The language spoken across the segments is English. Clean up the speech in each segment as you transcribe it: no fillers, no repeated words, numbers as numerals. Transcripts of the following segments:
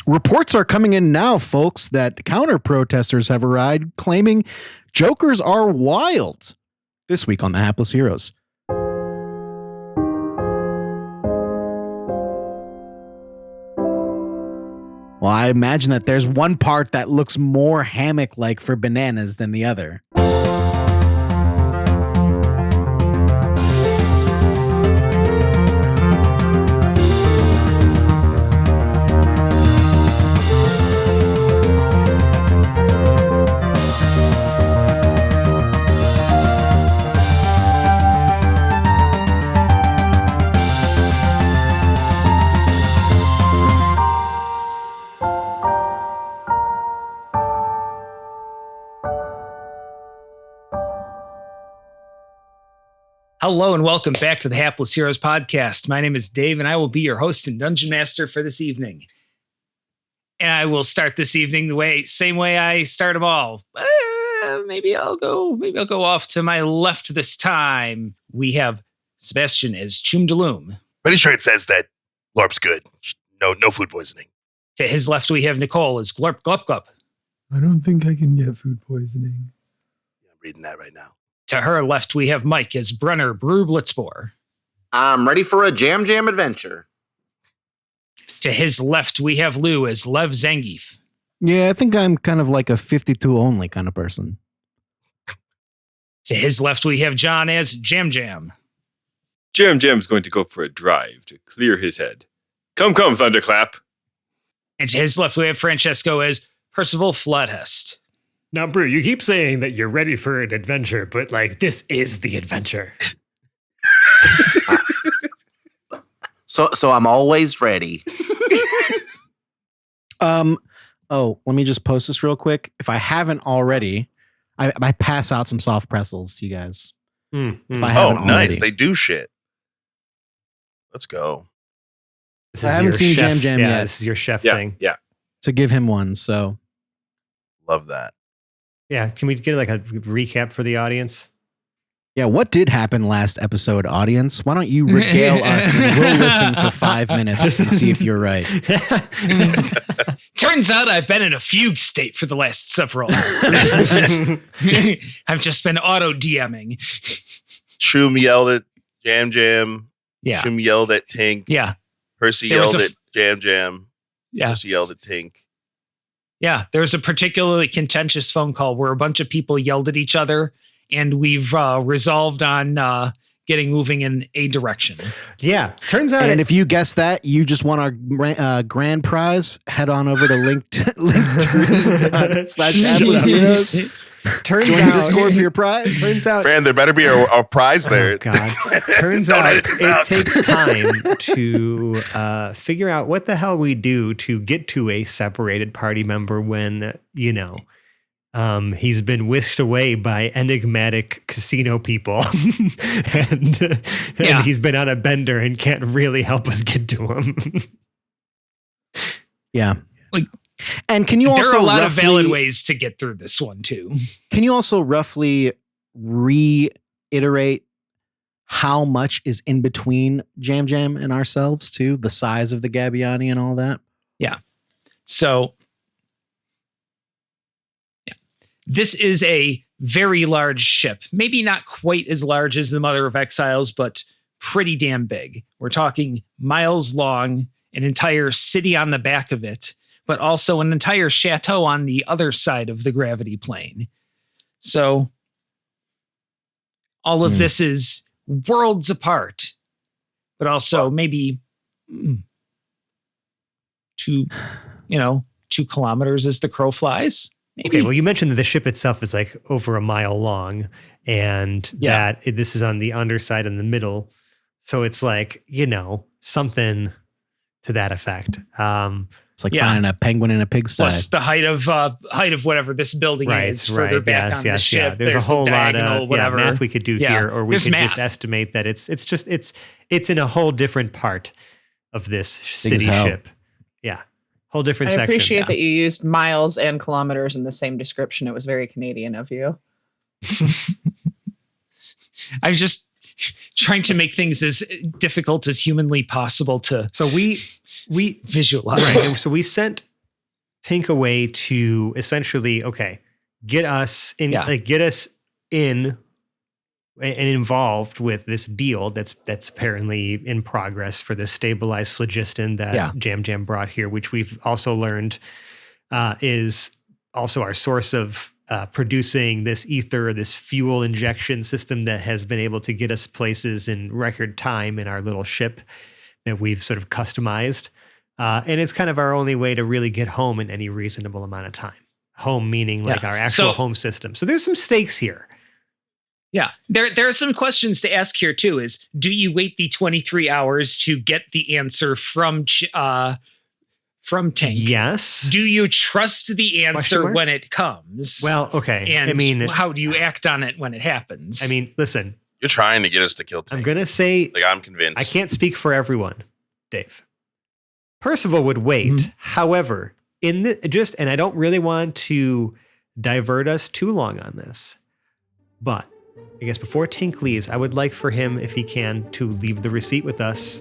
Reports are coming in now, folks, that counter-protesters have arrived claiming Jokers are wild. This week on The Hapless Heroes. Well, I imagine that there's one part that looks more hammock-like for bananas than the other. Hello and welcome back to the Hapless Heroes podcast. My name is Dave and I will be your host and dungeon master for this evening. And I will start this evening same way I start them all. Maybe I'll go off to my left this time. We have Sebastian as Choomdaloom. Pretty sure it says that LARP's good. No food poisoning. To his left we have Nicole as Glurp Glup Glup. I don't think I can get food poisoning. Yeah, I'm reading that right now. To her left, we have Mike as Brenner Brew Blitzboar. I'm ready for a Jam adventure. To his left, we have Lou as Lev Zangief. Yeah, I think I'm kind of like a 52 only kind of person. To his left, we have John as JamJam. JamJam's going to go for a drive to clear his head. Come, Thunderclap. And to his left, we have Francesco as Percival Floodhest. Now, Brew, you keep saying that you're ready for an adventure, but this is the adventure. So I'm always ready. Let me just post this real quick. If I haven't already, I pass out some soft pretzels to you guys. If I haven't nice. already. They do shit. Let's go. I haven't seen chef, Jam yet. This is your chef thing. Yeah. To give him one, so. Love that. Yeah, can we get a recap for the audience? Yeah, what did happen last episode, audience? Why don't you regale us and we'll listen for 5 minutes and see if you're right. Turns out I've been in a fugue state for the last several hours. I've just been auto-DMing. Choom yelled at Jam. Yeah. Choom yelled at Tink. Yeah. Percy There was yelled at Jam. Yeah. Percy yelled at Tink. Yeah, there was a particularly contentious phone call where a bunch of people yelled at each other, and we've resolved on getting moving in a direction. Yeah, turns out. And if you guess that, you just want our grand prize, head on over to linktree.com/haplessheroes. Turns Join out, the Discord for your prize. Turns out, Fran, there better be a prize there. Oh God! Turns Don't out edit this out. it takes time to figure out what the hell we do to get to a separated party member when he's been whisked away by enigmatic casino people, and he's been on a bender and can't really help us get to him. Yeah. And can you also there are a lot of valid ways to get through this one too. Can you also roughly reiterate how much is in between Jam and ourselves too? The size of the Gabbiani and all that? Yeah. So this is a very large ship. Maybe not quite as large as the Mother of Exiles, but pretty damn big. We're talking miles long, an entire city on the back of it, but also an entire chateau on the other side of the gravity plane. So all of this is worlds apart, but also maybe 2 kilometers as the crow flies. Maybe. Okay, well, you mentioned that the ship itself is over a mile long, and that this is on the underside in the middle. So it's something to that effect. It's like finding a penguin in a pigsty. Plus the height of whatever this building is further back on the ship. Yeah. There's a whole lot of math we could do here, or we could just estimate that it's in a whole different part of this city ship. Yeah, whole different section. I appreciate that you used miles and kilometers in the same description. It was very Canadian of you. I'm just trying to make things as difficult as humanly possible to we visualize. Right. So we sent think a way to essentially, get us in, get us in and involved with this deal that's apparently in progress for the stabilized phlogiston that JamJam brought here, which we've also learned is also our source of producing this ether, this fuel injection system that has been able to get us places in record time in our little ship that we've sort of customized. And it's kind of our only way to really get home in any reasonable amount of time. Home meaning like our actual home system. So there's some stakes here. Yeah, there are some questions to ask here too. Is do you wait the 23 hours to get the answer from Tank? Yes. Do you trust the answer when it comes? Well, okay. And how do you act on it when it happens? I mean, listen. You're trying to get us to kill Tank. I'm gonna say, like, I'm convinced. I can't speak for everyone, Dave. Percival would wait. Mm-hmm. However, and I don't really want to divert us too long on this, but I guess before Tink leaves, I would like for him, if he can, to leave the receipt with us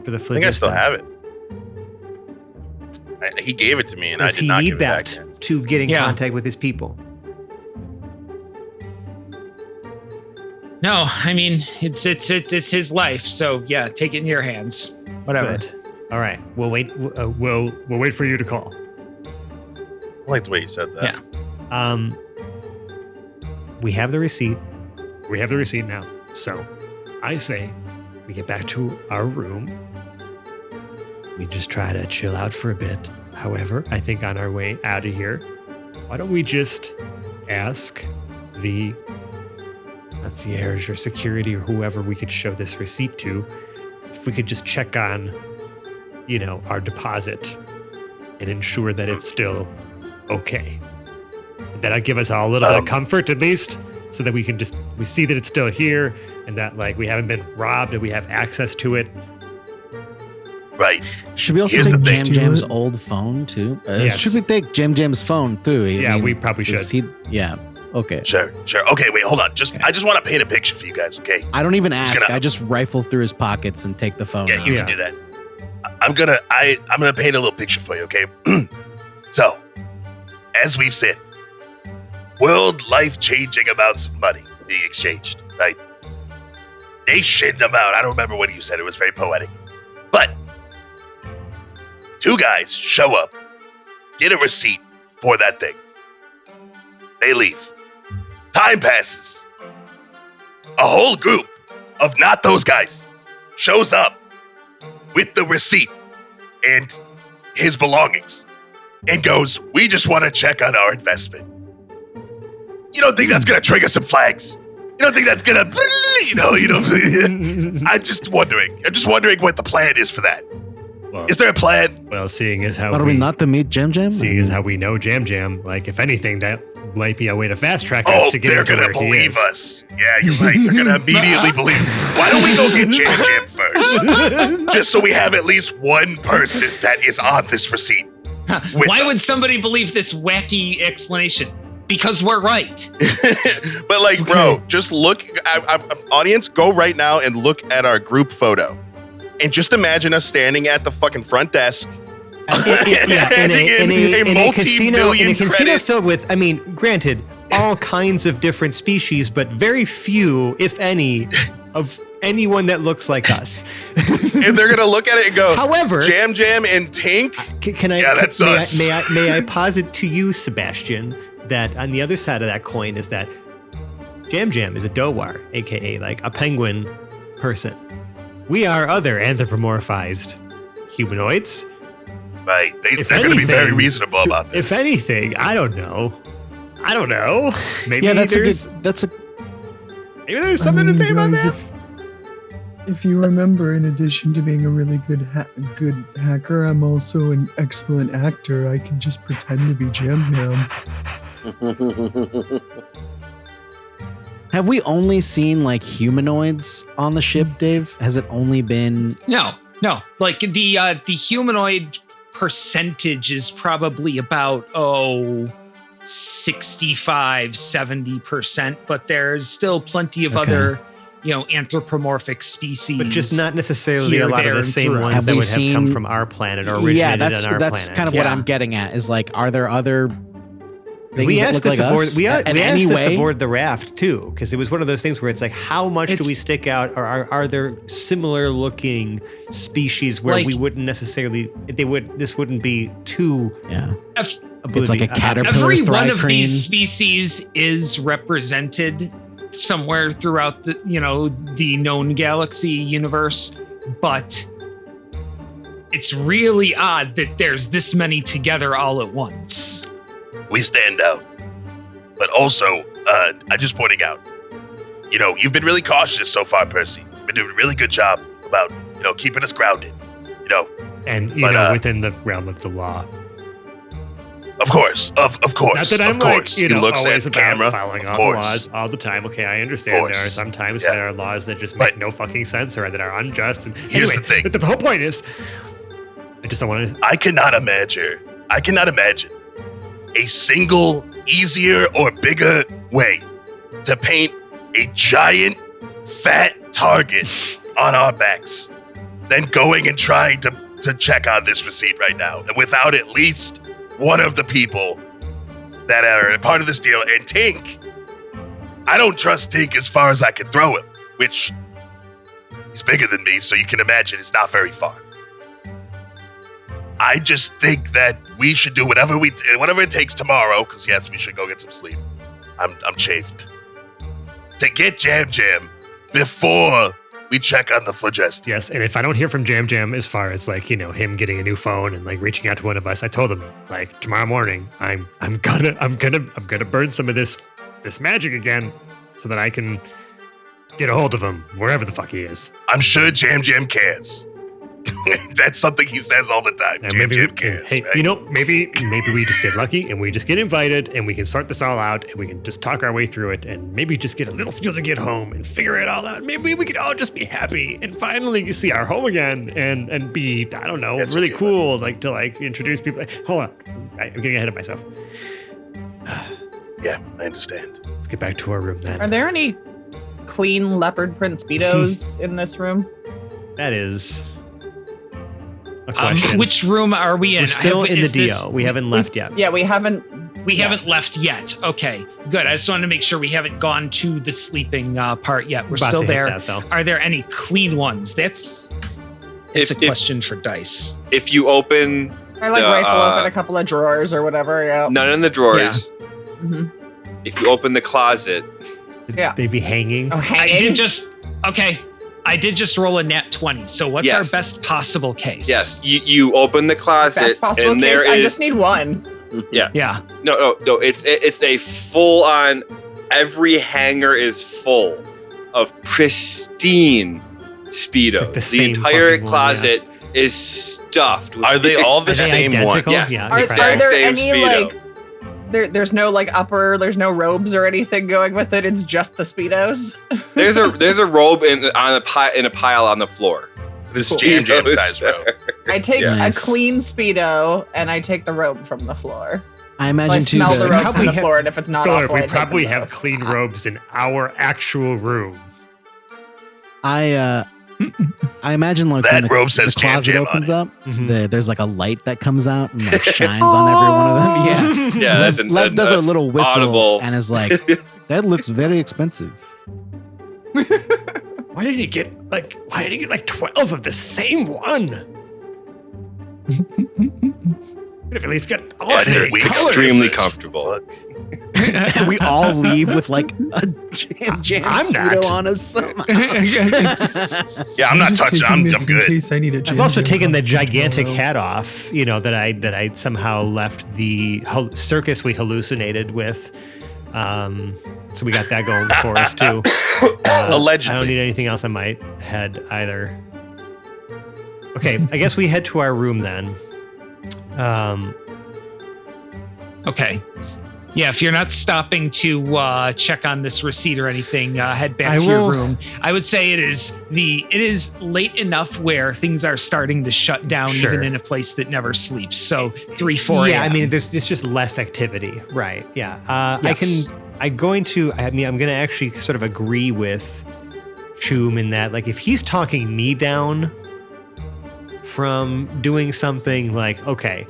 for the phlogiston. I think I still have it. He gave it to me, and I did not give it back to him. To get in contact with his people? No, I mean it's his life, so yeah, take it in your hands. Whatever. Good. All right, we'll wait. We'll wait for you to call. I like the way you said that. Yeah. We have the receipt. We have the receipt now. So I say we get back to our room. We just try to chill out for a bit. However, I think on our way out of here, why don't we just ask the concierge or security or whoever we could show this receipt to, if we could just check on, our deposit and ensure that it's still okay. That'll give us all a little bit of comfort, at least, so that we see that it's still here and that we haven't been robbed and we have access to it. Right. Should we also take JamJam's old phone too? Yes. Should we take JamJam's phone too? We probably should. Okay. Sure. Okay, wait, hold on. I just want to paint a picture for you guys, okay? I don't even ask. I just rifle through his pockets and take the phone. Yeah, you can do that. I'm gonna paint a little picture for you, okay? So, as we've said, world life-changing amounts of money being exchanged, right? Nation amount. I don't remember what you said. It was very poetic. But two guys show up, get a receipt for that thing. They leave. Time passes. A whole group of not those guys shows up with the receipt and his belongings and goes, we just want to check on our investment. You don't think that's going to trigger some flags? You don't think that's going to, I'm just wondering what the plan is for that. Well, is there a plan? Well, seeing as how are we not to meet JamJam? Seeing as how we know JamJam, if anything, that might be a way to fast track us to get they're into gonna where believe us. Yeah, you're right. They're gonna immediately believe us. Why don't we go get JamJam first? Just so we have at least one person that is on this receipt. Why would somebody believe this wacky explanation? Because we're right. But bro, just look. Audience, go right now and look at our group photo. And just imagine us standing at the fucking front desk. In a casino filled with, granted, all kinds of different species, but very few, if any, of anyone that looks like us. And they're gonna look at it and go, however, JamJam and Tink. That's us. May I posit to you, Sebastian, that on the other side of that coin is that JamJam is a Dowar, aka a penguin person. We are other anthropomorphized humanoids. Right. They're going to be very reasonable about this. If anything, I don't know. Maybe maybe there's something to say about that. If you remember, in addition to being a really good hacker, I'm also an excellent actor. I can just pretend to be JamJam. Have we only seen humanoids on the ship, Dave? Has it only been? No. The humanoid percentage is probably about 65-70%, but there's still plenty of other anthropomorphic species. But just not necessarily here, a lot there, of the and same throughout. ones Have that we would have come seen- from our planet or originated on our that's planet. kind of what Yeah. I'm getting at. Is like, are there other things We that asked look this like aboard. us We in asked any this way? aboard the raft too, because it was one of those things where it's like, how much do It's- we stick out, or are there similar looking species where Like- we wouldn't necessarily? This wouldn't be too. Yeah, If- it's like a caterpillar. every one of thrycrane. these species is represented somewhere throughout the known galaxy universe, but it's really odd that there's this many together all at once. We stand out. But also, I'm just pointing out, you've been really cautious so far, Percy. You've been doing a really good job about, keeping us grounded. And within the realm of the law. Of course, of course, Not that I'm of course. like, He looks always at the about camera. following Of all the course. laws all the time. Okay, I understand there are course. sometimes Yeah. there are laws that just make But- no fucking sense or that are unjust. And Here's anyway, the thing. The whole point is, I just don't want to. I cannot imagine a single easier or bigger way to paint a giant fat target on our backs than going and trying to check on this receipt right now without at least one of the people that are a part of this deal. And Tink, I don't trust Tink as far as I can throw him, which he's bigger than me, so you can imagine it's not very far. I just think that we should do whatever it takes tomorrow, because yes, we should go get some sleep. I'm chafed. To get Jam before we check on the Phlogiston. Yes, and if I don't hear from Jam as far as like him getting a new phone and like reaching out to one of us, I told him like tomorrow morning I'm gonna burn some of this magic again so that I can get a hold of him wherever the fuck he is. I'm sure Jam cares. That's something he says all the time. And Jam cares. Hey, right? maybe we just get lucky and we just get invited and we can sort this all out and we can just talk our way through it and maybe just get a little fuel to get home and figure it all out. Maybe we could all just be happy and finally see our home again and be, I don't know, That's really okay, cool, like to like introduce people. Hold on, I'm getting ahead of myself. Yeah, I understand. Let's get back to our room then. Are there any clean leopard print speedos in this room? That is a question. Which room are we in? We're still in the Is this- DO. We haven't left yet. Yeah, we haven't. We haven't left yet. Okay, good. I just wanted to make sure we haven't gone to the sleeping part yet. We're About still to hit there. that, though. Are there any clean ones? It's a question for dice. If you open I like rifle open a couple of drawers or whatever. Yeah. none in the drawers, hmm if you open the closet, Yeah. They'd be hanging. Oh, I hanging? did just roll a nat 20. So what's our Yes. best possible case? yes, you open the closet Best possible and case. there I is just need one. Yeah. no. It's a full on. Every hanger is full of pristine speedos. Like the the same entire fucking one, closet is stuffed. With Are they all the Are they same one? identical? Yes. Yeah. Are, you're are correct. there Same any Speedo. like? There's no like there's no robes or anything going with it. It's just the speedos. There's a robe in a pile on the floor. This Cool. Jam size robe. I take Nice. a clean speedo and I take the robe from the floor. I I imagine too. smell the robe from probably the have- floor, and if it's not Go on, awful, we I take probably the have robe. clean robes in our actual room. I imagine like That when the, robe says the closet Jam on opens it. up, Mhm. there's like a light that comes out and like shines on every one of them. Yeah. Yeah, Lev, that's Lev does a little whistle audible. and is like, "That looks very expensive." Why did you get like 12 of the same one? Could have at least got Yeah, alternating we colors. extremely comfortable. Fuck. And we all leave with like a Jam I'm Speedo not. on us somehow. Yeah, I'm not Just touching. taking I'm this in good. case I need a I've also Jam taken the costume gigantic tomorrow. hat off, that I somehow left the circus we hallucinated with. So we got that going for us too. Allegedly. I don't need anything else on my head either. Okay, I guess we head to our room then. Okay. Yeah, if you're not stopping to check on this receipt or anything, head back I to your will- room. I would say it is late enough where things are starting to shut down, Sure. even in a place that never sleeps. So 3-4 Yeah, I a.m. mean, it's just less activity, right? Yeah, Yes. I'm going to actually sort of agree with Choom in that, like, if he's talking me down from doing something, like, okay,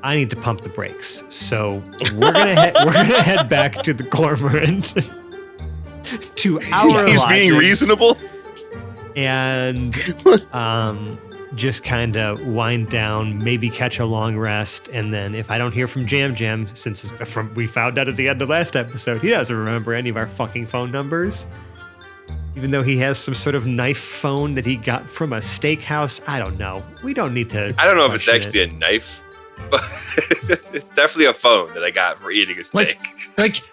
I need to pump the brakes. So we're gonna head back to the cormorant to our He's being lodgings reasonable. and just kind of wind down, maybe catch a long rest, and then if I don't hear from Jam Jam, since we found out at the end of last episode, he doesn't remember any of our fucking phone numbers. Even though he has some sort of knife phone that he got from a steakhouse. I don't know. We don't need to. I don't know if it's question actually a knife, but it's definitely a phone that I got for eating a steak.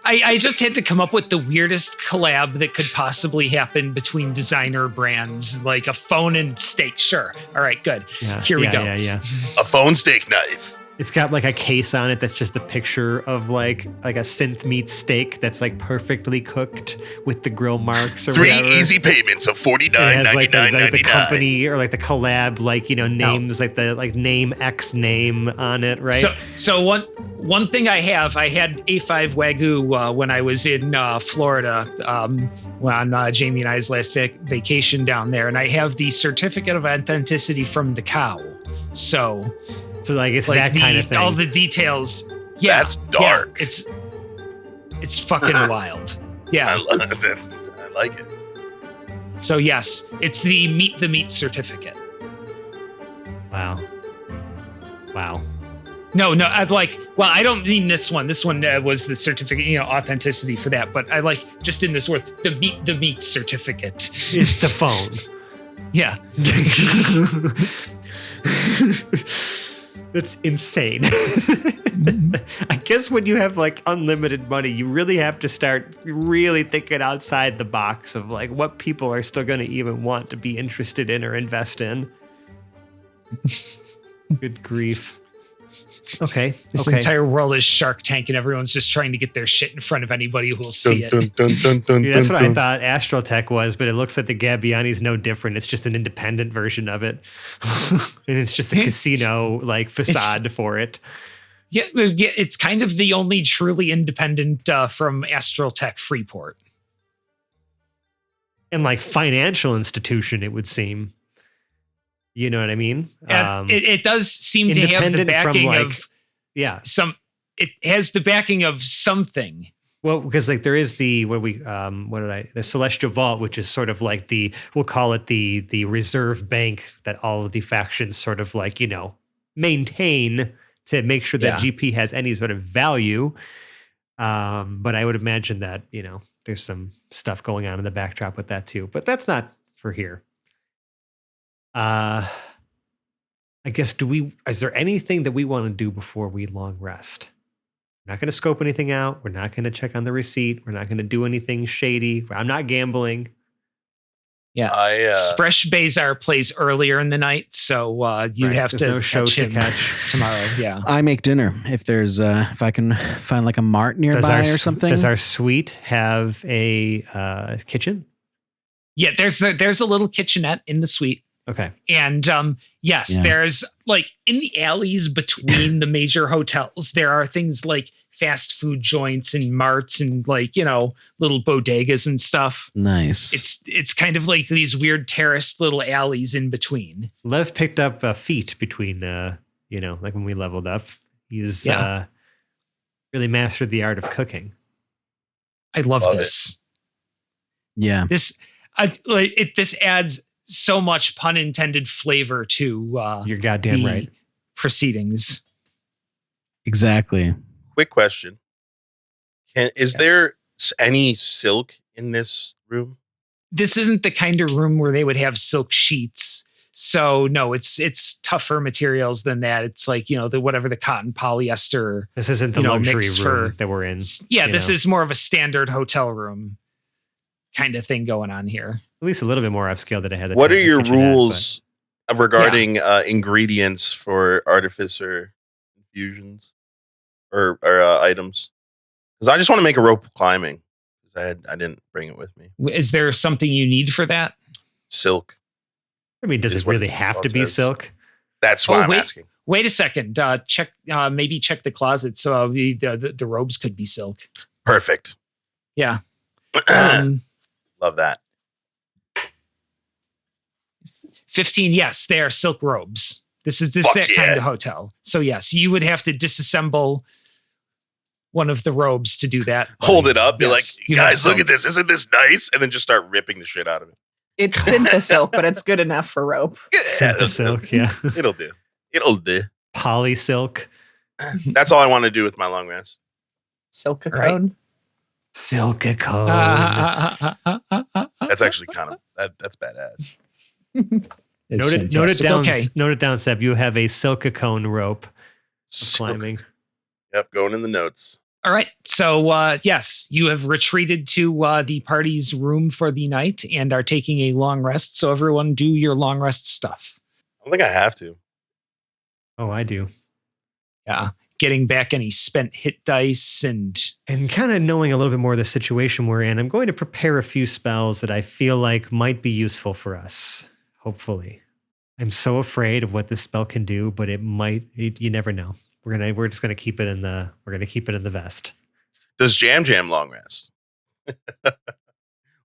I just had to come up with the weirdest collab that could possibly happen between designer brands, like a phone and steak. Sure. All right, good. Here we go. Yeah. A phone steak knife. It's got like a case on it that's just a picture of like a synth meat steak that's like perfectly cooked with the grill marks or 3 whatever. easy payments of $49.99. It has like the company or like the collab, like, names, like the name X name on it, right? So one thing I had A5 Wagyu when I was in Florida on Jamie and I's last vacation down there, and I have the certificate of authenticity from the cow. So like it's like that kind of thing. All the details. Yeah, that's dark. Yeah, it's fucking wild. Yeah, I like it. So yes, it's the meat certificate. Wow. No, I don't mean this one. This one was the certificate, authenticity for that. But I like just in this word, the meat certificate. It's the phone. Yeah. That's insane. I guess when you have like unlimited money, you really have to start really thinking outside the box of like what people are still going to even want to be interested in or invest in. Good grief. Okay. This entire world is Shark Tank, and everyone's just trying to get their shit in front of anybody who will see it. That's what I thought Astrotech was, but it looks like the Gabbiani's no different. It's just an independent version of it. And it's just a casino like facade for it. Yeah, it's kind of the only truly independent from Astrotech Freeport. And like financial institution, it would seem. You know what I mean? It does seem to have the backing of it has the backing of something. Well, because like there is the the Celestial Vault, which is sort of like we'll call it the reserve bank that all of the factions sort of like, maintain to make sure that GP has any sort of value. But I would imagine that, there's some stuff going on in the backdrop with that too. But that's not for here. I guess is there anything that we want to do before we long rest? We're not going to scope anything out. We're not going to check on the receipt. We're not going to do anything shady. I'm not gambling. Yeah. Spresh Bazar plays earlier in the night, so you have to no shows to catch tomorrow. Yeah. I make dinner if there's if I can find like a mart nearby or something. Does our suite have a kitchen? Yeah, there's a little kitchenette in the suite. Okay. And there's like in the alleys between the major hotels, there are things like fast food joints and marts and like, little bodegas and stuff. Nice. It's kind of like these weird terraced little alleys in between. Lev picked up a feat between, like when we leveled up. He's really mastered the art of cooking. I love this. Yeah. This adds so much pun intended flavor to you're goddamn right proceedings. Exactly. Quick question. Is there any silk in this room? This isn't the kind of room where they would have silk sheets. So no, it's tougher materials than that. It's like, the cotton polyester. This isn't the luxury room that we're in. Yeah, this is more of a standard hotel room kind of thing going on here. At least a little bit more upscale than I had. What are your rules regarding ingredients for artificer infusions or items? Because I just want to make a rope climbing. Because I didn't bring it with me. Is there something you need for that? Silk. I mean, does it really have to be silk? That's why I'm asking. Wait a second. Check the closet. So the robes could be silk. Perfect. Yeah. Love that. 15, yes, they are silk robes. This is Fuck that yeah. kind of hotel. So yes, you would have to disassemble one of the robes to do that. Hold it up. Be Yes, like, you have guys, look silk. at this. Isn't this nice? And then just start ripping the shit out of it. It's Synthasilk, but it's good enough for rope. Synthasilk, yeah. It'll do. It'll do. Polysilk. That's all I want to do with my long rest. Silkicone. Silkicone. That's actually kind of that's badass. It's Note it fantastic. down. Okay. Note it down, Seb. You have a silkicone rope climbing. Yep, going in the notes. All right. So, yes, you have retreated to the party's room for the night and are taking a long rest. So, everyone do your long rest stuff. I don't think I have to. Oh, I do. Yeah. Getting back any spent hit dice and And kind of knowing a little bit more of the situation we're in, I'm going to prepare a few spells that I feel like might be useful for us. Hopefully. I'm so afraid of what this spell can do, but it might. You never know. We're just gonna keep it in the. We're gonna keep it in the vest. Does Jam long rest?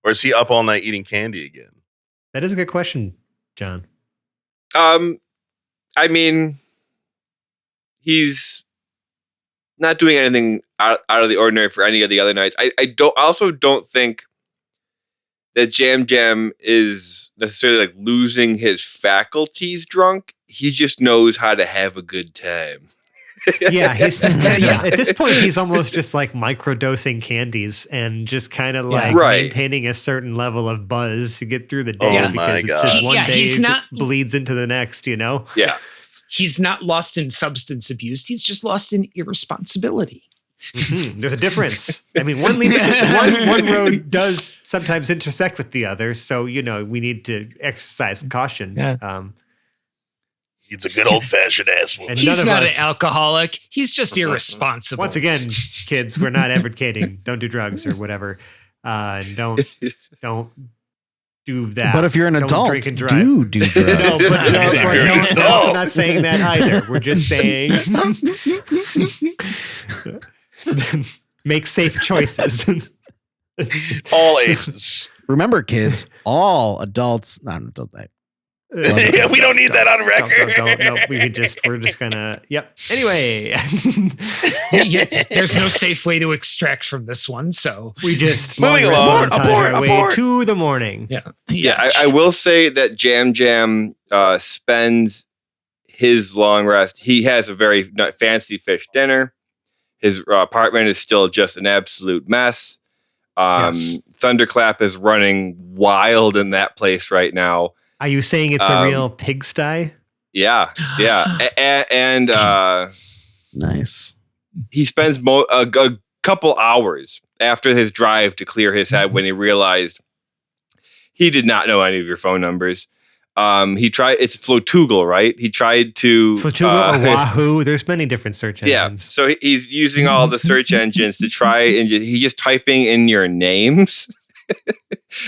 Or is he up all night eating candy again? That is a good question, John. I mean, he's not doing anything out of the ordinary for any of the other nights. I also don't think that Jam is necessarily like losing his faculties drunk. He just knows how to have a good time. Yeah, he's just kind of, at this point, he's almost just like microdosing candies and just kind of like Right. maintaining a certain level of buzz to get through the Oh day my because it's God. just one day he's not bleeds into the next, you know? Yeah. he's not lost in substance abuse. He's just lost in irresponsibility. Mhm. There's a difference. I mean, one road does sometimes intersect with the other, so we need to exercise caution. Yeah. He's a good old fashioned ass woman. And none He's of not us- an alcoholic. He's just irresponsible. Once again, kids, we're not advocating don't do drugs or whatever. Don't do that. But if you're an Don't adult, drink and drive. do drugs. No, but If you're an we're also adult. not saying that either. We're just saying make safe choices. All ages. Remember, kids, all adults, not adult. Yeah, we don't need that on record. No, we're just gonna. Yep. Anyway, There's no safe way to extract from this one. So, we just Moving long along. rest our Abort. way to the morning. yeah. Yeah, Yes. I will say that Jam spends his long rest. He has a very fancy fish dinner. His apartment is still just an absolute mess. Yes. Thunderclap is running wild in that place right now. Are you saying it's a real pigsty? Yeah. And Nice. he spends a couple hours after his drive to clear his head when he realized he did not know any of your phone numbers. He tried. It's Flotugal, right? He tried to Flotugal or Wahoo? There's many different search yeah. engines. So he's using all the search engines to try and he's just typing in your names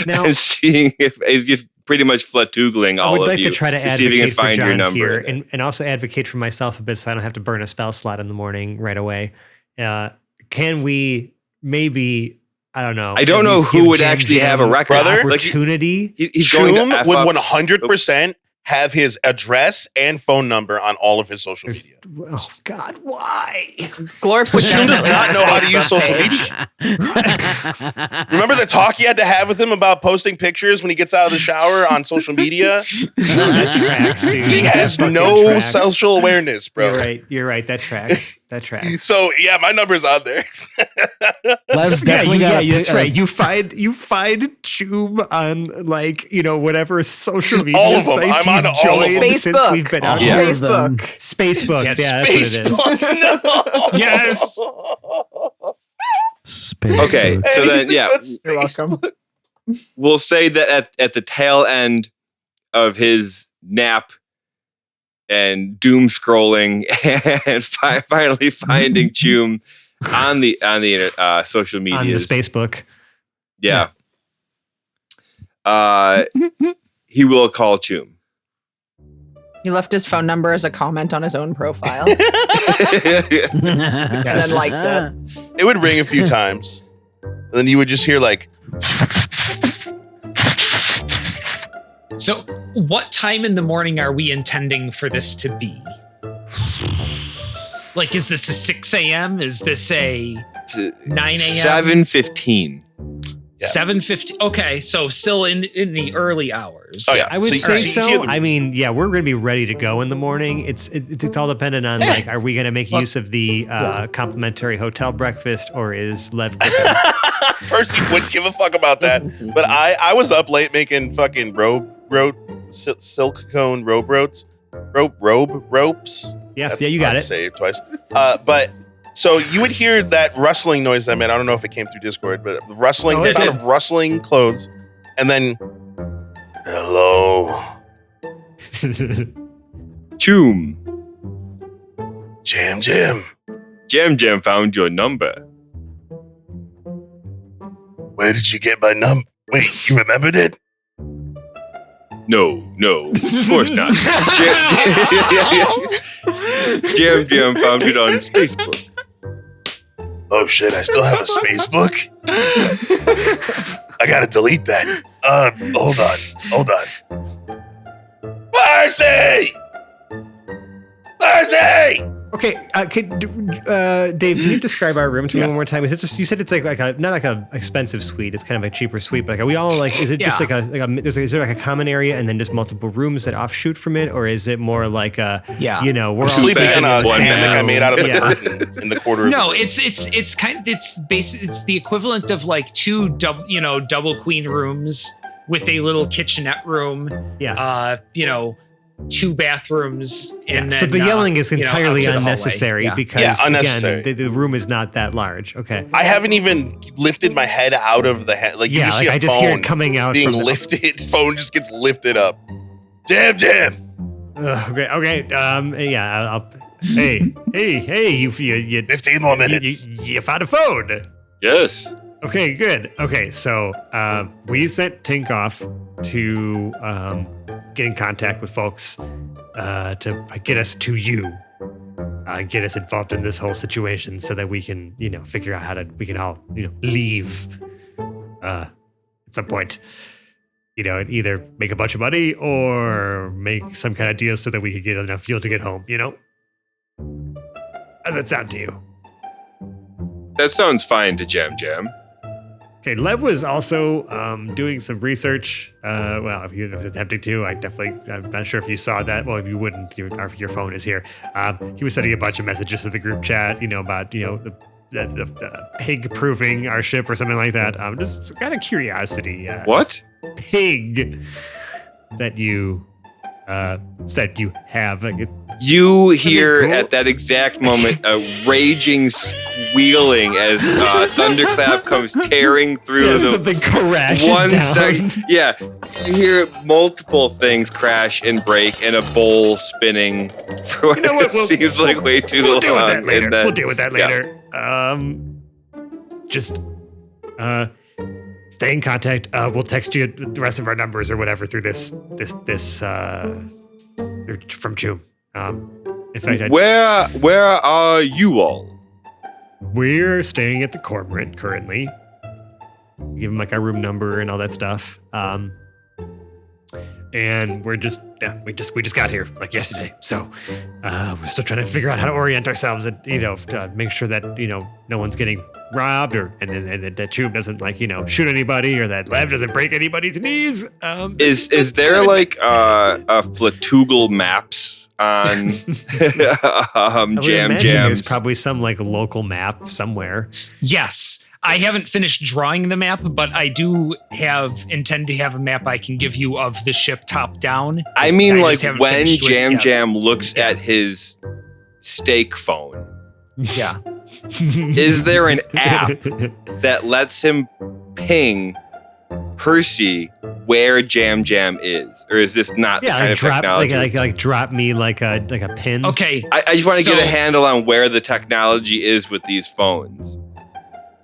Now, and seeing if he's just pretty much Flotugling I all would of like you to try to see if he can advocate for find your John number here in there. and also advocate for myself a bit so I don't have to burn a spell slot in the morning right away. Can we maybe, I don't know. I don't at know least who give would Jam actually have a Jam record. Brother? Like, opportunity? he's going to Choom F would up. 100% have his address and phone number on all of his social media. Oh God, why? Glorp But Choom does definitely not has know a how to use Facebook social page. media. Remember the talk he had to have with him about posting pictures when he gets out of the shower on social media? That tracks, dude. He has That fucking no tracks. social awareness, bro. You're right. That tracks. That tracks. So yeah, my number's on there. Lev's definitely got that's right. You find Choom on whatever social media All of them. sites I'm on he's all of them. joined since Facebook. we've been out all here. of them. Spacebook. Yes, Yeah, that's what it is. Facebook. No. Yes. Space Okay, book. so then yeah, You're welcome. we'll say that at the tail end of his nap and doom scrolling and finally finding Choom on the social media, On the Spacebook. yeah, he will call Choom. He left his phone number as a comment on his own profile and then liked it. It would ring a few times. And then you would just hear like So, what time in the morning are we intending for this to be? Like, is this a 6 a.m.? Is this a 9 a.m.? 7:15. Yeah. 7:50. Okay, so still in the early hours. Oh, yeah. I would So- say so you hear so. them- I mean, yeah, we're going to be ready to go in the morning. It's all dependent on like, are we going to make use of the complimentary hotel breakfast, or is Lev cooking? Percy wouldn't give a fuck about that. But I was up late making fucking silk cone ropes. Yeah, That's yeah, you hard got to it. say it twice. But so you would hear that rustling noise I made. I don't know if it came through Discord, but the rustling, Oh, the it sound did. of rustling clothes, and then hello, Choom. Jam. Jam found your number. Where did you get my number? Wait, you remembered it? No, of course not. Jam found it on Facebook. Oh shit, I still have a space book. I gotta delete that. Hold on. Percy! Okay, Dave, can you describe our room to me one more time? Is it just, you said it's like a not like a expensive suite, it's kind of a cheaper suite, but like, are we all like, is it just like is there like a common area and then just multiple rooms that offshoot from it, or is it more like a, Yeah. you know, we're I'm all sleeping bed, on a one hammock I bed. made out of the Yeah. curtain in the corner. No, of the room. it's the equivalent of like two double queen rooms with a little kitchenette room. Yeah. 2 bathrooms, and so then, the yelling is entirely out to the hallway. unnecessary Yeah. because Yeah, unnecessary. again, the room is not that large. Okay. I haven't even lifted my head out of the like you Yeah, just like see a I just hear phone it coming out being from the, lifted. Phone just gets lifted up. Jam. Okay. Yeah. I'll. Hey! You 15 more minutes. You found a phone. Yes. Okay, good. Okay, so we sent Tink off to get in contact with folks to get us to you, get us involved in this whole situation, so that we can, figure out how we can all, leave at some point. And either make a bunch of money or make some kind of deal so that we could get enough fuel to get home. How does that sound to you? That sounds fine to Jam. Okay, Lev was also doing some research. Well, if he was attempting to, I'm not sure if you saw that. Well, if you wouldn't, your phone is here. He was sending a bunch of messages to the group chat, about, the pig proving our ship or something like that. Just kind of curiosity. What? Pig that you said you have. Like, You hear cool? at that exact moment a raging squealing as Thunderclap comes tearing through the something crashes one down. second. Yeah, you hear multiple things crash and break, and a bowl spinning for what, What? seems like way too We'll long. deal with that later. and then- We'll deal with that yeah. later. Just stay in contact. We'll text you the rest of our numbers or whatever through this from Choom. In fact, Where are you all? we're staying at the Cormorant currently. Give him like our room number and all that stuff. And we just got here like yesterday. So we're still trying to figure out how to orient ourselves and to make sure that no one's getting robbed and that Choom doesn't shoot anybody or that Lev doesn't break anybody's knees. Is there like a Flatugal maps on I would Jam imagine there's Jam's? probably some like local map somewhere. Yes. I haven't finished drawing the map, but I do intend to have a map I can give you of the ship top down. I mean, I like just haven't when finished with it Jam yet. Jam looks at his steak phone, Yeah. is there an app that lets him ping Percy where Jam is, or is this not the Yeah, kind like of drop technology? like drop me like a pin. Okay. I just want to get a So- handle on where the technology is with these phones.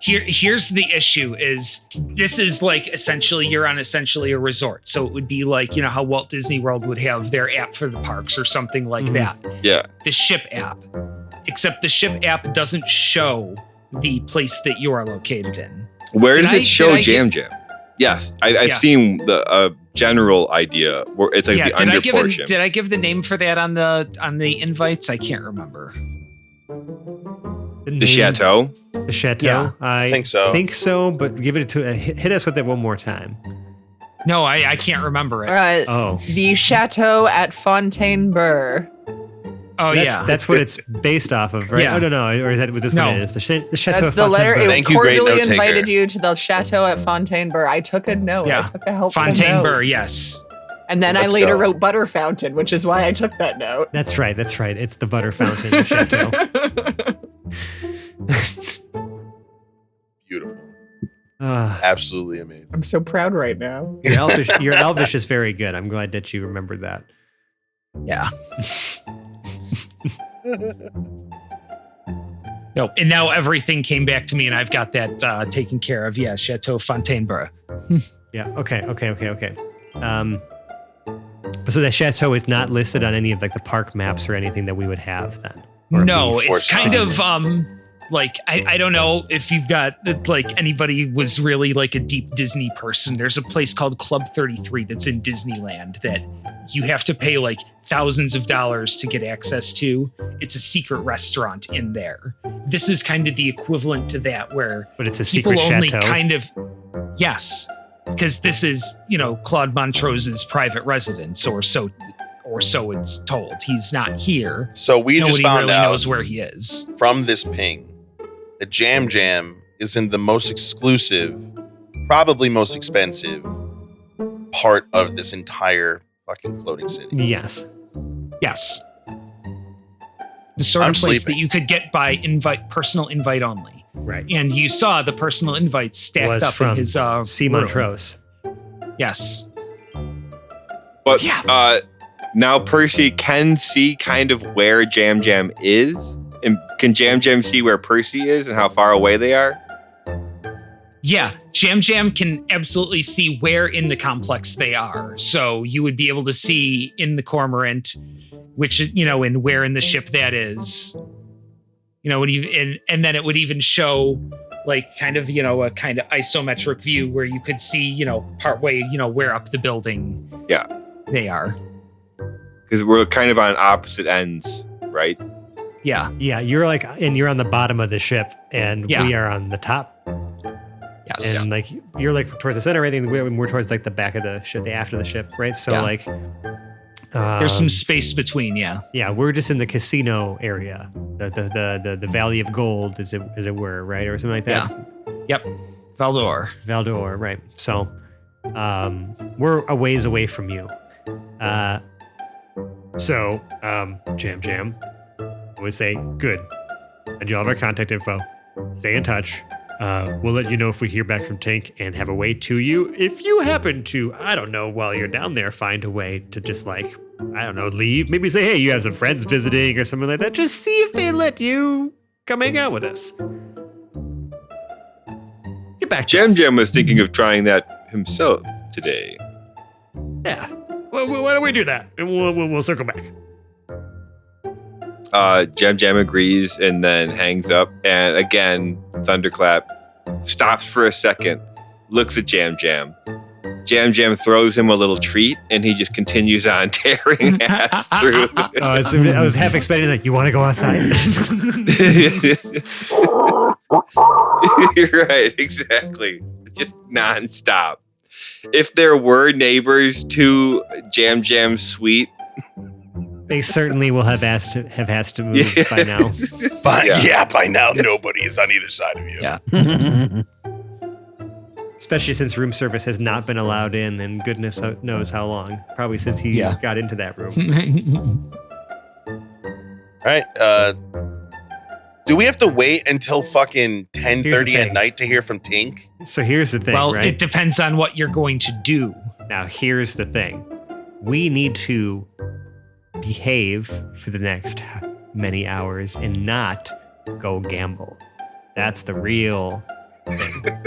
Here's the issue is this is like you're on essentially a resort. So it would be like, how Walt Disney World would have their app for the parks or something like Mhm. that. Yeah. The ship app. Except the ship app doesn't show the place that you are located in. Where Did does I- it show did I Jam Jam? Yes, I've seen the general idea where it's like the under portion. Did I give the name for that on the invites? I can't remember. The chateau. The chateau. Yeah. I think so. Think so, but give it to hit us with it one more time. No, I can't remember it. The chateau at Fontainebleau. Oh, that's what it's based off of, right? Yeah. Oh, no, or is that what this one is? The chateau. That's the letter. Thank you, great cordially note taker. invited you to the chateau at Fontainebleau. I took a note. Yeah. I took a helpful Fontainebleau, note. yes. And then Let's I later go. wrote Butter Fountain, which is why I took that note. That's right. It's the Butter Fountain Chateau. Beautiful. Absolutely amazing. I'm so proud right now. Your Elvish is very good. I'm glad that you remembered that. Yeah. No, and now everything came back to me, and I've got that taken care of. Yeah, Chateau Fontainebleau. Yeah. Okay. So the chateau is not listed on any of like the park maps or anything that we would have then. Or No, being it's forced kind to. of like I don't know if you've got like anybody was really like a deep Disney person. There's a place called Club 33 that's in Disneyland that you have to pay like thousands of dollars to get access to. It's a secret restaurant in there. This is kind of the equivalent to that, where But it's a people secret only chateau. kind of yes, because this is Claude Montrose's private residence, or so it's told. He's not here. So we Nobody just found really out knows where he is. from this ping that Jam Jam is in the most exclusive, probably most expensive part of this entire fucking floating city. Yes. Yes. The sort I'm of place sleeping. that you could get by personal invite only. Right. And you saw the personal invites stacked Was up from in his C. room. Montrose. Yes. But now Percy can see kind of where Jam Jam is. And can Jam Jam see where Percy is and how far away they are? Yeah, Jam Jam can absolutely see where in the complex they are. So you would be able to see in the cormorant, which, and where in the ship that is. And then it would even show like kind of, a kind of isometric view where you could see, partway, where up the building they are. Because we're kind of on opposite ends, right? Yeah. Yeah, you're on the bottom of the ship, and Yeah. we are on the top. Yes. And like you're like towards the center, everything. We're towards like the back of the ship, the aft of the ship, right? So Yeah. like, There's some space between, yeah. Yeah, we're just in the casino area, the Valley of Gold, as it were, right, or something like that. Yep. Valdor, right? So, we're a ways away from you. Jam Jam, I would say, good. And you'll have our contact info. Stay in touch. We'll let you know if we hear back from Tink and have a way to you. If you happen to, I don't know, while you're down there, find a way to just like, I don't know, leave. Maybe say, hey, you have some friends visiting or something like that. Just see if they let you come hang out with us. Get back to Jam us. Jam was thinking of trying that himself today. Yeah. Well, why don't we do that? And we'll circle back. Jam Jam agrees and then hangs up. And again, Thunderclap stops for a second, looks at Jam Jam. Jam Jam throws him a little treat, and he just continues on tearing ass through. I was half expecting that. You want to go outside? You're right, exactly. Just nonstop. If there were neighbors to Jam Jam's suite, They certainly will have asked to move by now. By now, nobody is on either side of you. Yeah. Especially since room service has not been allowed in, and goodness knows how long. Probably since he got into that room. All right. Do we have to wait until fucking 10:30 at night to hear from Tink? So here's the thing, Well, right? it depends on what you're going to do. Now, here's the thing. We need to behave for the next many hours and not go gamble. That's the real thing.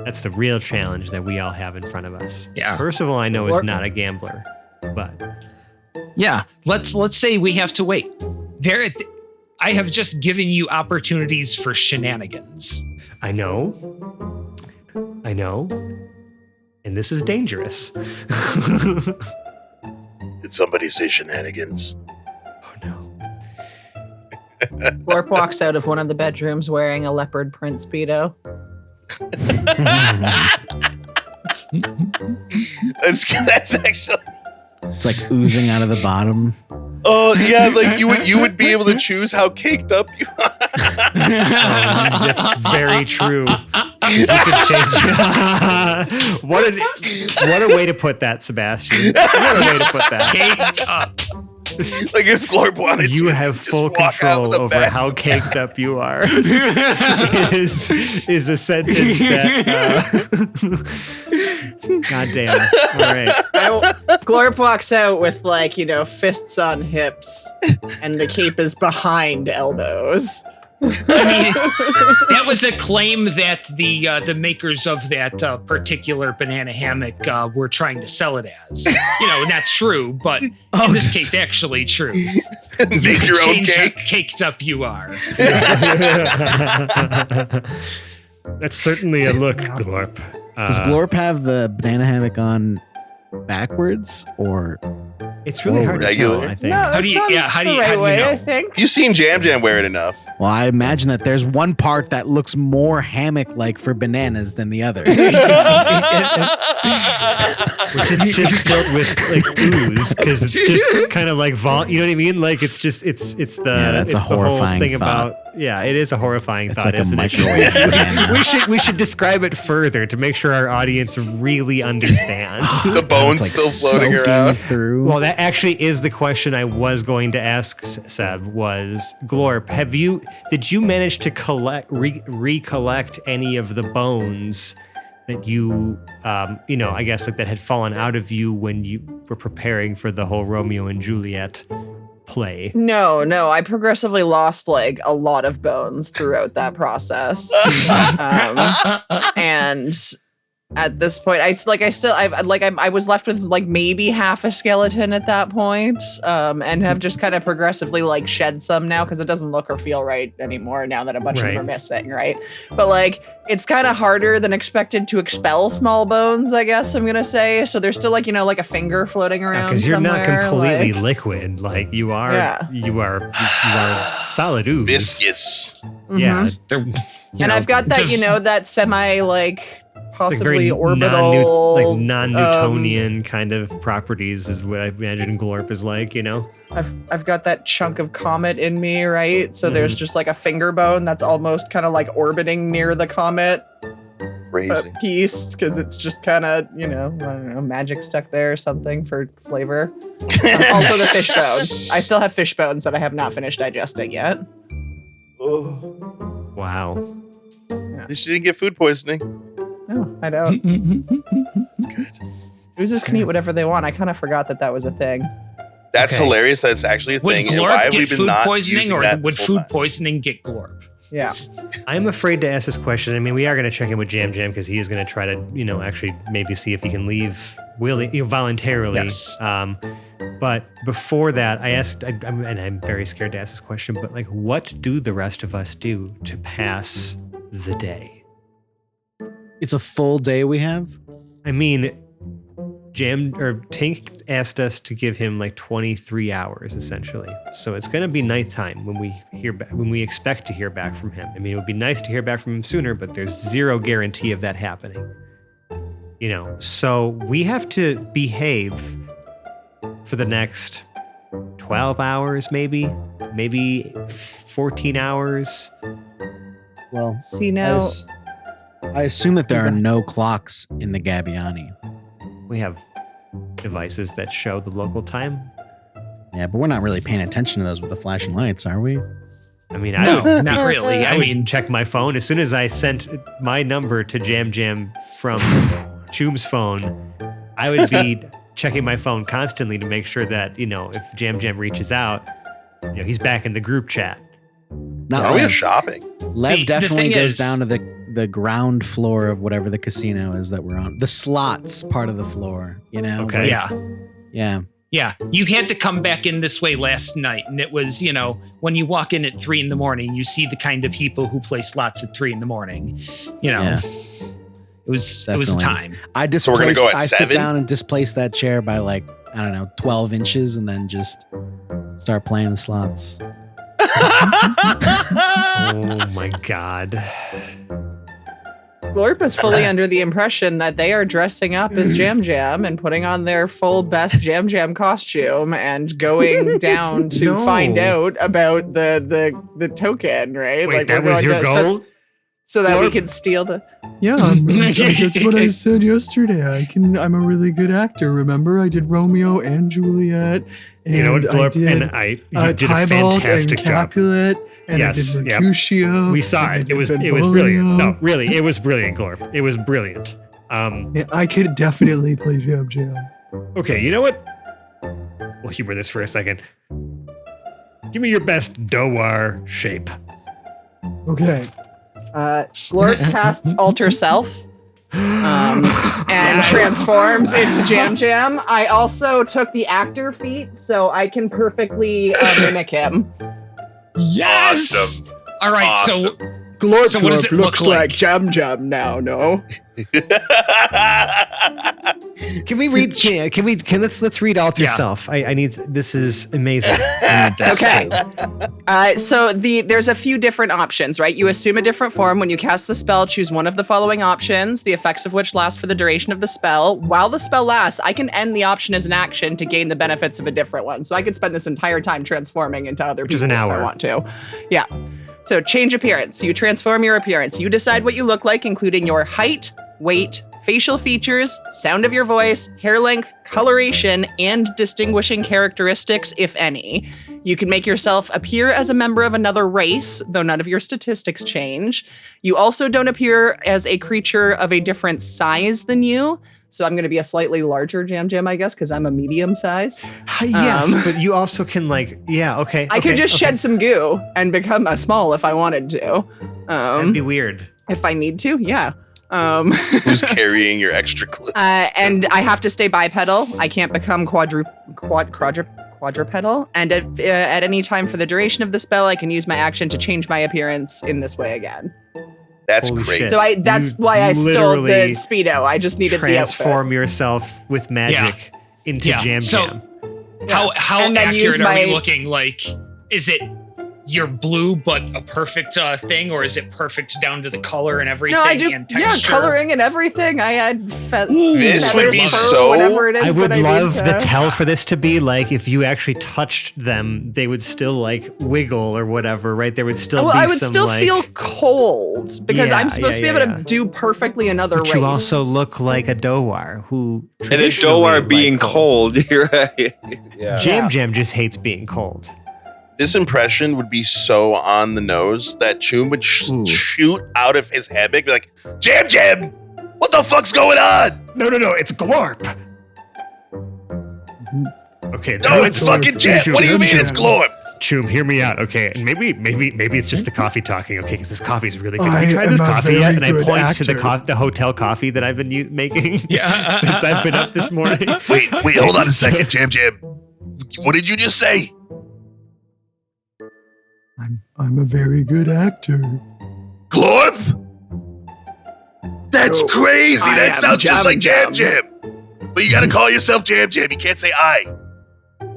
That's the real challenge that we all have in front of us. Yeah. Percival, I know, is not a gambler, but Yeah. Let's say we have to wait. I have just given you opportunities for shenanigans. I know. And this is dangerous. Did somebody say shenanigans? Oh no. Glorp walks out of one of the bedrooms wearing a leopard print Speedo. That's actually. It's like oozing out of the bottom. Oh yeah, like you would be able to choose how caked up you are. That's very true. You could change what a way to put that, Sebastian. What a way to put that. Caked up. Like if Glorp wanted You to, have just full walk out control with a over bag. how caked up you are. is a sentence that. God damn. All right. Glorp walks out with fists on hips, and the cape is behind elbows. I mean, that was a claim that the makers of that particular banana hammock were trying to sell it as. Not true, but in this case, actually true. Make your own Change how cake. caked up you are. That's certainly a look, Glorp. Does Glorp have the banana hammock on backwards or? It's really hard to Regular. tell, I think. No, How do it's you- on yeah, how do the you- right how do you way, know? I think. You've seen Jam wear it enough. Well, I imagine that there's one part that looks more hammock-like for bananas than the other. Which is just filled with like ooze because it's just kind of like you know what I mean? Like it's the that's it's a the whole horrifying thing thought. about it is a horrifying It's thought, like a isn't it? microwave banana. we should describe it further to make sure our audience really understands. The bones It's like still floating soaking around. through. Well, that actually is the question I was going to ask Seb was, Glorp, did you manage to recollect any of the bones that you, I guess like that had fallen out of you when you were preparing for the whole Romeo and Juliet play? No, I progressively lost like a lot of bones throughout that process. And at this point, I was left with like maybe half a skeleton at that point, and have just kind of progressively like shed some now because it doesn't look or feel right anymore now that a bunch of them Right. are missing, right? But like it's kind of harder than expected to expel small bones, I guess I'm gonna say. So there's still like a finger floating around Because you're not somewhere, completely like- liquid, like you are. Yeah. You are solid ooze. Viscous. Yeah, And I've got that, that semi like it's like very possibly orbital, non-Newtonian kind of properties is what I imagine Glorp is like, I've got that chunk of comet in me, right? So there's just like a finger bone that's almost kind of like orbiting near the comet Crazy. piece because it's just kind of, I don't know, magic stuck there or something for flavor. Also the fish bones. I still have fish bones that I have not finished digesting yet. Oh, Wow. at least you didn't get food poisoning. No, I don't. That's good. Oozes can eat whatever they want. I kind of forgot that was a thing. That's Okay. hilarious. That's actually a Would thing. And why Glorp have we get been food not poisoning, using or that would this whole food time? poisoning get Glorp? Yeah. I'm afraid to ask this question. I mean, we are going to check in with Jam because he is going to try to, actually maybe see if he can leave voluntarily. Yes. But before that, I asked, and I'm very scared to ask this question, but like, what do the rest of us do to pass the day? It's a full day we have. I mean, Tink asked us to give him like 23 hours essentially. So it's going to be nighttime when we expect to hear back from him. I mean, it would be nice to hear back from him sooner, but there's zero guarantee of that happening. So we have to behave for the next 12 hours, maybe 14 hours. Well, See now, I assume that there are no clocks in the Gabbiani. We have devices that show the local time. Yeah, but we're not really paying attention to those with the flashing lights, are we? I mean, No, not really. I I would mean, check my phone as soon as I sent my number to Jam from Choom's phone. I would be checking my phone constantly to make sure that if Jam reaches out, he's back in the group chat. Not Are we Lev. shopping? Lev See, the definitely thing goes is- down to the ground floor of whatever the casino is that we're on. The slots part of the floor, Okay. yeah. Yeah. Yeah, you had to come back in this way last night, and it was, when you walk in at 3 a.m, you see the kind of people who play slots at 3 a.m. Yeah. It was a Definitely. time. I So we're gonna displaced. go at I sit 7? down and displace that chair by like, I don't know, 12 inches, and then just start playing the slots. Oh my god. Glorp is fully under the impression that they are dressing up as Jam Jam and putting on their full best Jam Jam costume and going down to No. find out about the token, right? Wait, that we're was going your to- goal? so that we Glorp? can steal the. Yeah, that's what I said yesterday. I'm a really good actor. Remember, I did Romeo and Juliet. And You know what, I Glorp? did You did a Tybalt fantastic and job. Capulet, and Yes, I did yep. Mercutio. We saw and I it. did It was Benvolio. brilliant. No, really, it was brilliant, Glorp. It was brilliant. Yeah, I could definitely play Jam Jam. Okay, you know what? We'll humor this for a second. Give me your best Dowar shape. Okay. Glorp casts Alter Self. And Yes. transforms into Jam Jam. I also took the actor feat, so I can perfectly mimic him. Yes. Awesome. All right. Awesome. Glorp, So what does it looks look like? Jam Jam now, no? Can we read? Let's read Alter Yeah. Self. I need. This is amazing. Okay. So there's a few different options, right? You assume a different form. When you cast the spell, choose one of the following options, the effects of which last for the duration of the spell. While the spell lasts, I can end the option as an action to gain the benefits of a different one. So I could spend this entire time transforming into other people is an if hour. I want to. Yeah. So change appearance. You transform your appearance. You decide what you look like, including your height, weight, facial features, sound of your voice, hair length, coloration, and distinguishing characteristics, if any. You can make yourself appear as a member of another race, though none of your statistics change. You also don't appear as a creature of a different size than you. So I'm going to be a slightly larger Jam Jam, I guess, because I'm a medium size. Yes, but you also can okay. I could just shed some goo and become a small if I wanted to. That'd be weird. If I need to, yeah. Who's carrying your extra clip? And I have to stay bipedal. I can't become quadrupedal. And at any time for the duration of the spell, I can use my action to change my appearance in this way again. That's Holy crazy. shit. So that's why I stole the literally Speedo. I just needed the outfit. Transform yourself with magic into Yeah. Jam So- Jam. How And then use accurate are we my- looking? Like, is it you're blue but a perfect thing, or is it perfect down to the color and everything No, I do. and Yeah, texture? coloring and everything. I had This would be fur, so- whatever it is I would that love need the to- tell for this to be like if you actually touched them, they would still like wiggle or whatever, right? There would still Well, be I would some, still like, feel cold because Yeah, I'm supposed to be yeah, able yeah. to do perfectly another But race. you also look like a Dowar who And a traditionally Dowar liked being cold. You're right. Yeah. Jam Jam just hates being cold. This impression would be so on the nose that Choom would Ooh. shoot out of his hammock, be like, Jam Jam, what the fuck's going on? No, it's Glorp. Okay, No, it's fucking Jam. What do you mean it's Glorp? Choom, hear me out, okay? And maybe it's just the coffee talking, okay? Because this coffee is really good. I Have you tried this am a coffee yet? very And I good point to actor. the hotel coffee that I've been making Yeah. since I've been up this morning. Wait, hold on a second, Jam Jam. What did you just say? I'm a very good actor. Glorp? That's No, crazy. I That am sounds just Jam like Jam Jam. Jam. But you gotta call yourself Jam Jam. You can't say I.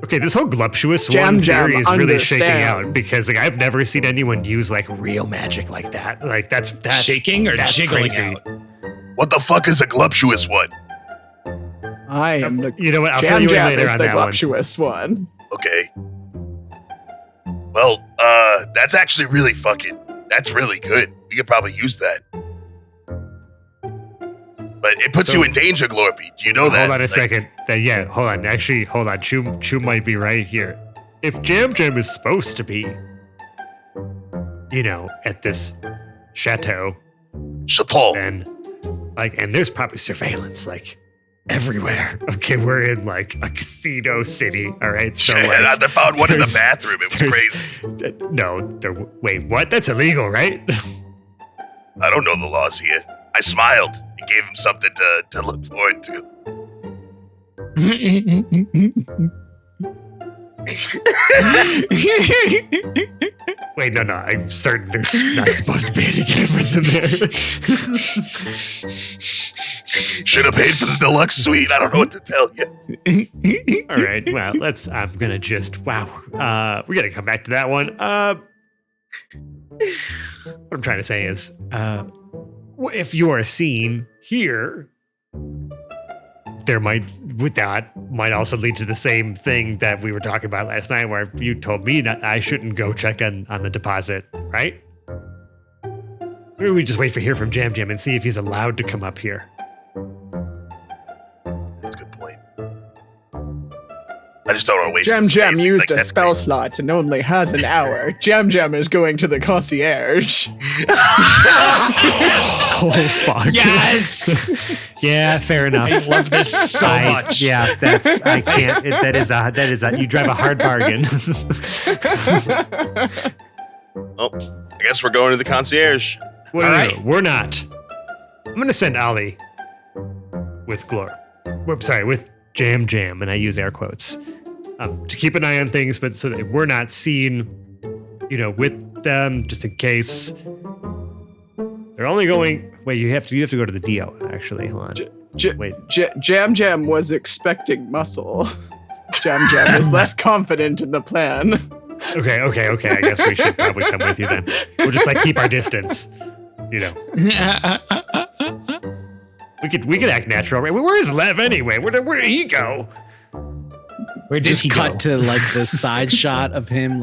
Okay, this whole gluptuous Jam one Jam theory is really shaking out understands. because like I've never seen anyone use like real magic like that. Like that's Shaking or that's jiggling crazy. out? What the fuck is a gluptuous one? I am the You know what? I'll fill Jam you in Jam later is on the that one. voluptuous one. Okay. Well, that's actually really that's really good. You could probably use that. But it puts So- you in danger, Glorpy. Do you know that? Hold on a Like, second. Hold on. Actually, hold on. Choom might be right here. If Jam Jam is supposed to be, at this chateau, Chateau. then and there's probably surveillance everywhere. Okay, we're in a casino city. All right, so Yeah, they found one in the there's- bathroom. It was there's- crazy. No, wait, what? That's illegal, right? I don't know the laws here. I smiled and gave him something to look forward to. Wait, no, I'm certain there's not supposed to be any cameras in there. Should have paid for the deluxe suite. I don't know what to tell you. All right, well, I'm gonna just, we gotta come back to that one. What I'm trying to say is, if you are seen here, that might also lead to the same thing that we were talking about last night, where you told me that I shouldn't go check on the deposit, right? Maybe we just wait for hear from Jam and see if he's allowed to come up here. That's a good point. I just don't want to waste Jam this space. used Like, a that's spell great. slot and only has an hour. Jam is going to the concierge. Oh, fuck. Yes. Yeah, fair enough. I love this so much. Yeah, I can't. That is a. You drive a hard bargain. Oh, I guess we're going to the concierge. Well, All no, right. we're not. I'm gonna send Ollie with Glor. With Jam, and I use air quotes to keep an eye on things, but so that we're not seen, with them, just in case. They're only going. Wait, you have to go to the DO. Actually, hold on. Wait. Jam was expecting muscle. Jam is less confident in the plan. Okay. I guess we should probably come with you then. We'll just keep our distance. We could act natural. Right? Where's Lev anyway? Where did he go? Where did Just he cut go? to the side shot of him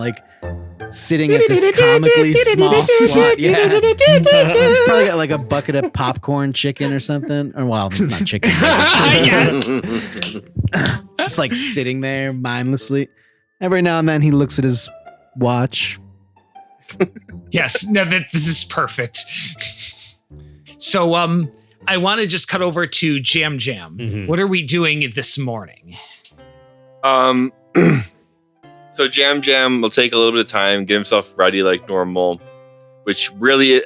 sitting at this comically small slot. Yeah. He's probably got a bucket of popcorn chicken or something. Or well, not chicken. Just sitting there mindlessly. Every now and then he looks at his watch. Yes, no, this is perfect. So, I want to just cut over to Jam. Mhm. What are we doing this morning? So Jam will take a little bit of time, get himself ready like normal, which really,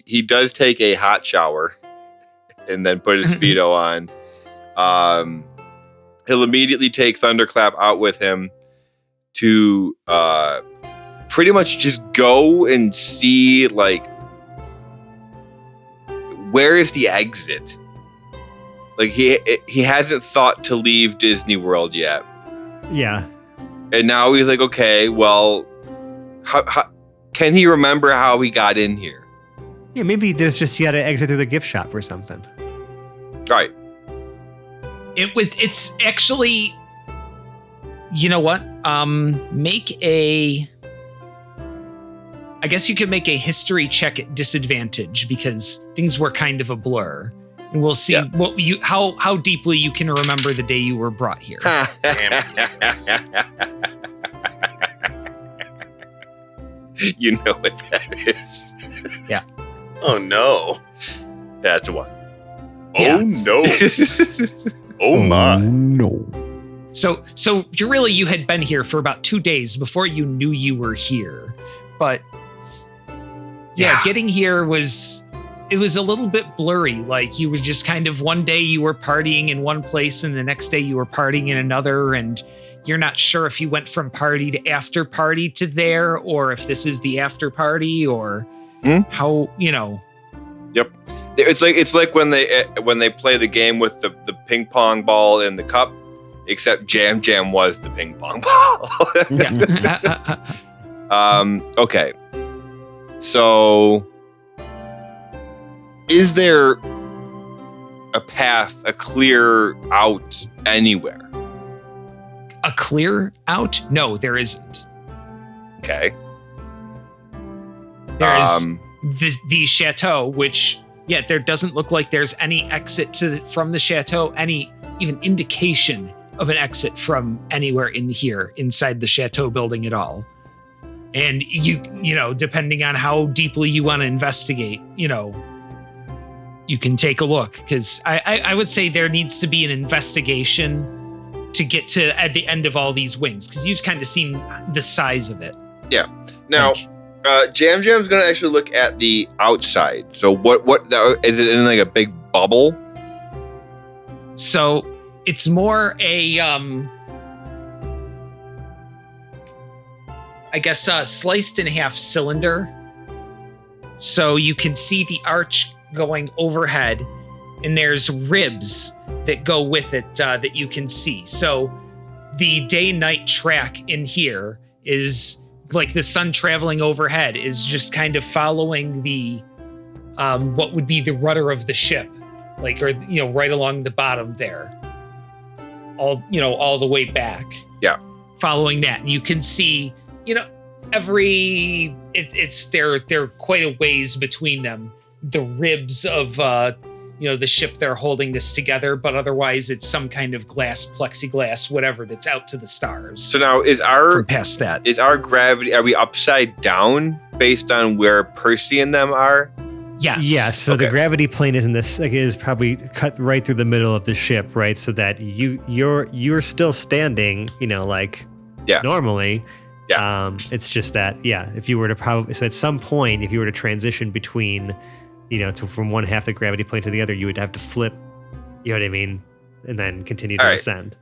he does take a hot shower and then put his Speedo on. He'll immediately take Thunderclap out with him to pretty much just go and see where is the exit. He hasn't thought to leave Disney World yet. Yeah. And now he's like, okay, well, how can he remember how he got in here? Yeah, maybe there's just you got to exit through the gift shop or something. Right. It's actually, you know what? I guess you could make a history check at disadvantage because things were kind of a blur. And we'll see how deeply you can remember the day you were brought here. You know what that is. Yeah. Oh no. That's a one. Yeah. Oh no. Oh my. No. So you had been here for about 2 days before you knew you were here. But getting here was a little bit blurry. You were just kind of one day you were partying in one place and the next day you were partying in another, and you're not sure if you went from party to after party to there, or if this is the after party, or how, Yep. It's like when they play the game with the ping pong ball in the cup, except Jam was the ping pong ball. Okay. So is there a path, a clear out anywhere? A clear out? No, there isn't. Okay. There is the chateau, which, there doesn't look like there's any exit from the chateau, any even indication of an exit from anywhere in here, inside the chateau building at all. And you depending on how deeply you want to investigate, you can take a look, because I would say there needs to be an investigation to get to at the end of all these wings, because you've kind of seen the size of it. Yeah. Now, Jam's gonna actually look at the outside. So what is it in a big bubble? So it's more a I I guess, sliced in half cylinder. So you can see the arch going overhead, and there's ribs that go with it that you can see. So the day-night track in here is like the sun traveling overhead is just kind of following the what would be the rudder of the ship, like, or right along the bottom there, all the way back. Yeah, following that, and you can see they're quite a ways between them, the ribs of the ship they're holding this together, but otherwise it's some kind of plexiglass, whatever, that's out to the stars. So now past that, is our gravity, are we upside down based on where Percy and them are? Yes. Yes. So the gravity plane is probably cut right through the middle of the ship, right? So that you're still standing, normally. Yeah. It's just that, if you were to so at some point, if you were to transition between, from one half the gravity plane to the other, you would have to flip, you know what I mean? And then continue to ascend.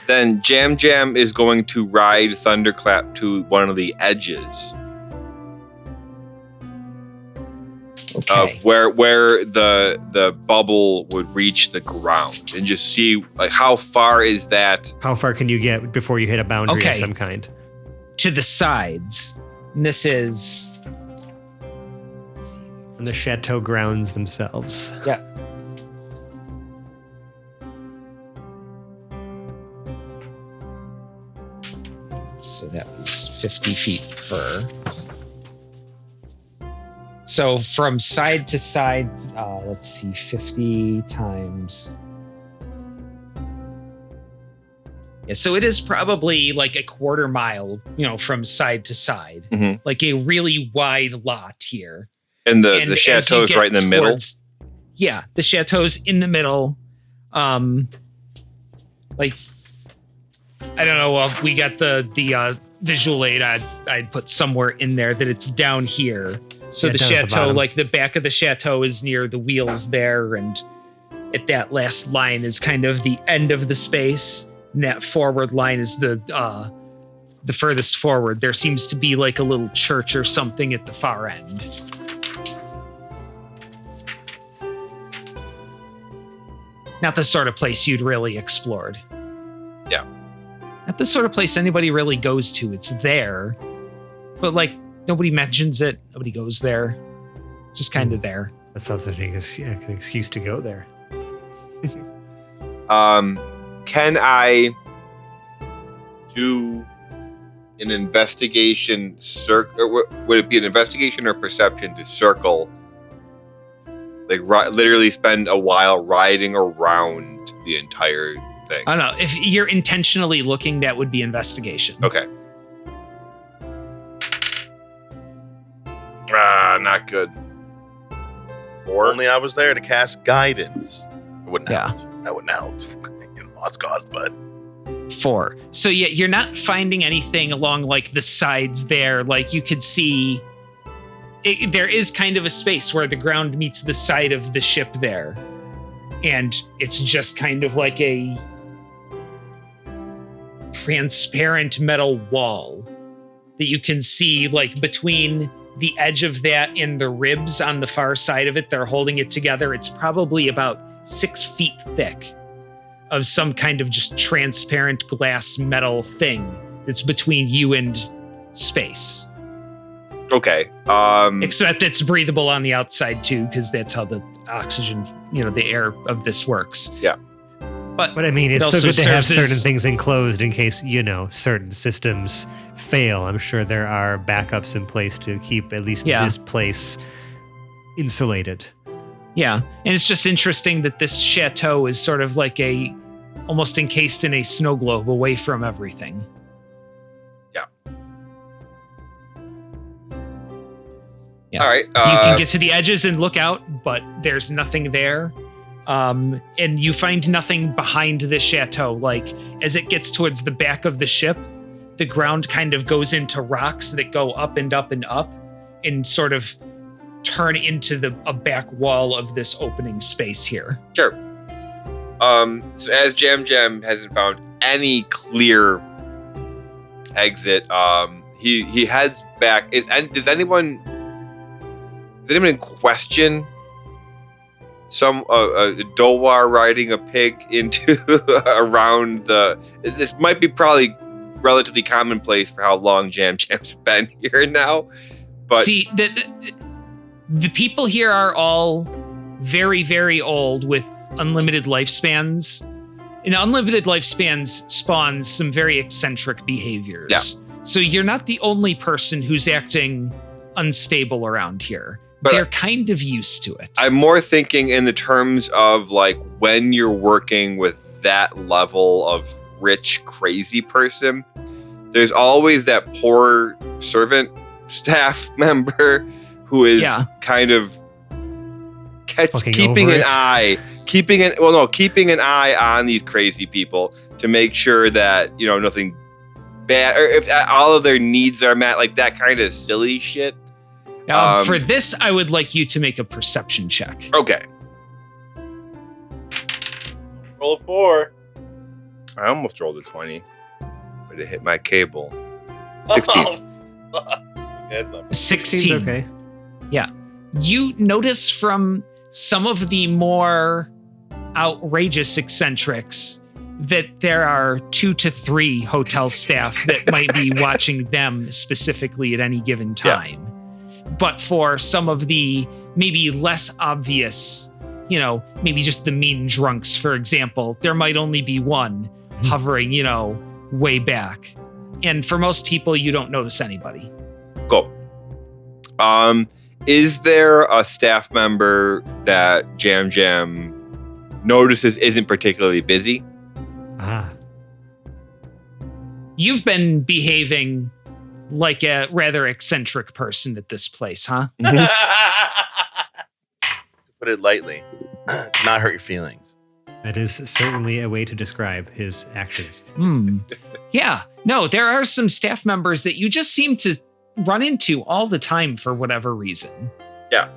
Then Jam is going to ride Thunderclap to one of the edges. Okay. Of where the bubble would reach the ground, and just see how far is that? How far can you get before you hit a boundary of some kind? To the sides. And this is on the chateau grounds themselves. Yeah. So that was 50 feet per. So from side to side, let's see, 50 times. Yeah, so it is probably like a quarter mile, from side to side, like a really wide lot here. And the chateau's right in the middle. Yeah, the chateau's in the middle. I don't know. We got the visual aid I'd put somewhere in there that it's down here. So the chateau, the back of the chateau is near the wheels there, and at that last line is kind of the end of the space. And that forward line is the furthest forward. There seems to be like a little church or something at the far end. Not the sort of place you'd really explored. Yeah. Not the sort of place anybody really goes to. It's there, but nobody mentions it. Nobody goes there. It's just kind of there. That sounds like an excuse to go there. Can I do an investigation or would it be an investigation or perception to circle? Literally spend a while riding around the entire thing. I don't know. If you're intentionally looking, that would be investigation. Okay. Not good. 4. Only I was there to cast guidance. It wouldn't help. Yeah. That wouldn't help. Lost cause, but 4. So yeah, you're not finding anything along the sides there. You could see there is kind of a space where the ground meets the side of the ship there. And it's just kind of like a transparent metal wall that you can see between the edge of that and the ribs on the far side of it. They're holding it together. It's probably about 6 feet thick of some kind of just transparent glass metal thing that's between you and space. Okay. Except it's breathable on the outside too, because that's how the oxygen, the air of this works. Yeah. But I mean, it's so good to have certain things enclosed in case, certain systems fail. I'm sure there are backups in place to keep at least this place insulated. Yeah. And it's just interesting that this chateau is sort of almost encased in a snow globe away from everything. Yeah. Yeah. All right. You can get to the edges and look out, but there's nothing there. And you find nothing behind the chateau. As it gets towards the back of the ship, the ground kind of goes into rocks that go up and up and up and sort of turn into a back wall of this opening space here. Sure. So as Jam hasn't found any clear exit, he heads back. Does anyone question some a Dowar riding a pig into around the? This might be probably relatively commonplace for how long JamJam's been here now. But see, the people here are all very, very old with unlimited lifespans. And unlimited lifespans spawns some very eccentric behaviors. Yeah. So you're not the only person who's acting unstable around here. But they're kind of used to it. I'm more thinking in the terms of like when you're working with that level of rich, crazy person, there's always that poor servant staff member who is kind of keeping an eye on these crazy people to make sure that, you know, nothing bad, or if all of their needs are met, like that kind of silly shit. For this, I would like you to make a perception check. Okay. Roll a 4. I almost rolled a 20, but it hit my cable. 16. That's not 16. Okay. Yeah. You notice from some of the more outrageous eccentrics that there are 2 to 3 hotel staff that might be watching them specifically at any given time. But for some of the maybe less obvious, you know, maybe just the mean drunks, for example, there might only be one hovering, you know, way back. And for most people, you don't notice anybody. Cool. Is there a staff member that JamJam notices isn't particularly busy? You've been behaving like a rather eccentric person at this place, huh? To put it lightly, to not hurt your feelings. That is certainly a way to describe his actions. Yeah. No, there are some staff members that you just seem to run into all the time for whatever reason. Yeah.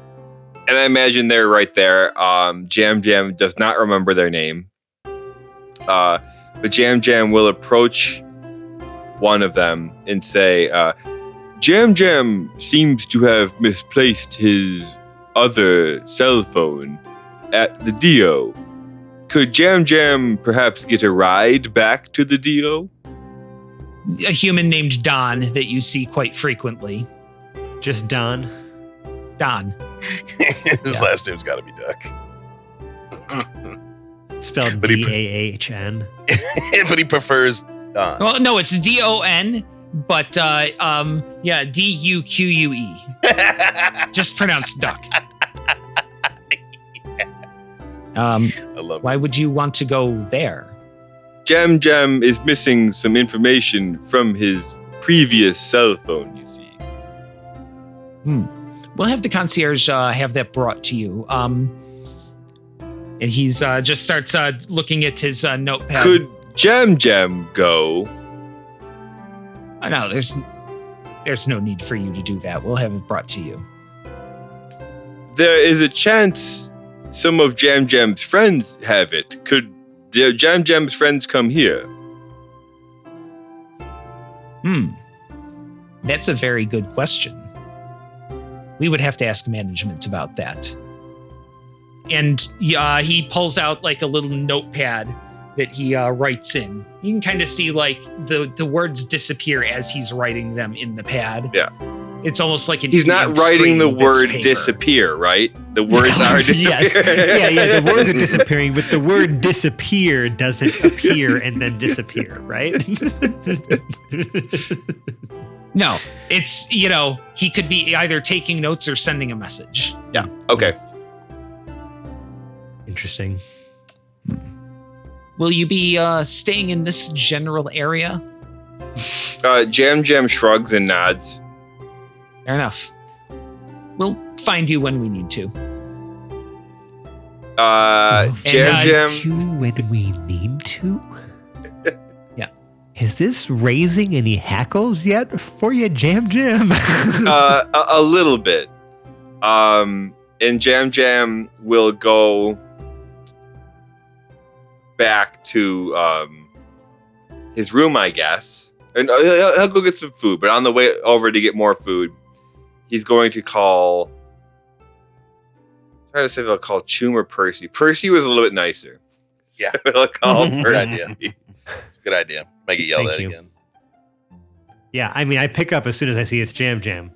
And I imagine they're right there. JamJam does not remember their name. But JamJam will approach one of them and say, JamJam seems to have misplaced his other cell phone at the DO. Could JamJam perhaps get a ride back to the DO? A human named Don that you see quite frequently. Just Don? Don. His last name's got to be Duck. Spelled D-A-H-N. But he prefers Don. Well, no, it's D-O-N, but D-U-Q-U-E. Just pronounced Duck. I love why would you want to go there? JamJam is missing some information from his previous cell phone, you see. We'll have the concierge have that brought to you. And he's just starts looking at his notepad. Could JamJam go? Oh, no, there's no need for you to do that. We'll have it brought to you. There is a chance some of JamJam's friends have it. Could JamJam's friends come here? That's a very good question. We would have to ask management about that. And he pulls out like a little notepad that he writes in. You can kind of see like the words disappear as he's writing them in the pad. Yeah. It's almost like he's not writing the word disappear, right? The words are disappearing. Yes. Yeah, the words are disappearing, but the word disappear doesn't appear and then disappear, right? No, it's, you know, he could be either taking notes or sending a message. Yeah. Okay. Interesting. Will you be staying in this general area? JamJam shrugs and nods. Fair enough. We'll find you when we need to. JamJam. When we need to? Yeah. Is this raising any hackles yet for you, JamJam? A little bit. And JamJam will go back to his room, I guess. And he'll go get some food, but on the way over to get more food, he's going to call. I'm trying to say if I'll call Choom or Percy. Percy was a little bit nicer. Yeah. So I'll call Good idea. It's a good idea. Might get yelled Thank at you. again. Yeah, I mean, I pick up as soon as I see it's Jam Jam.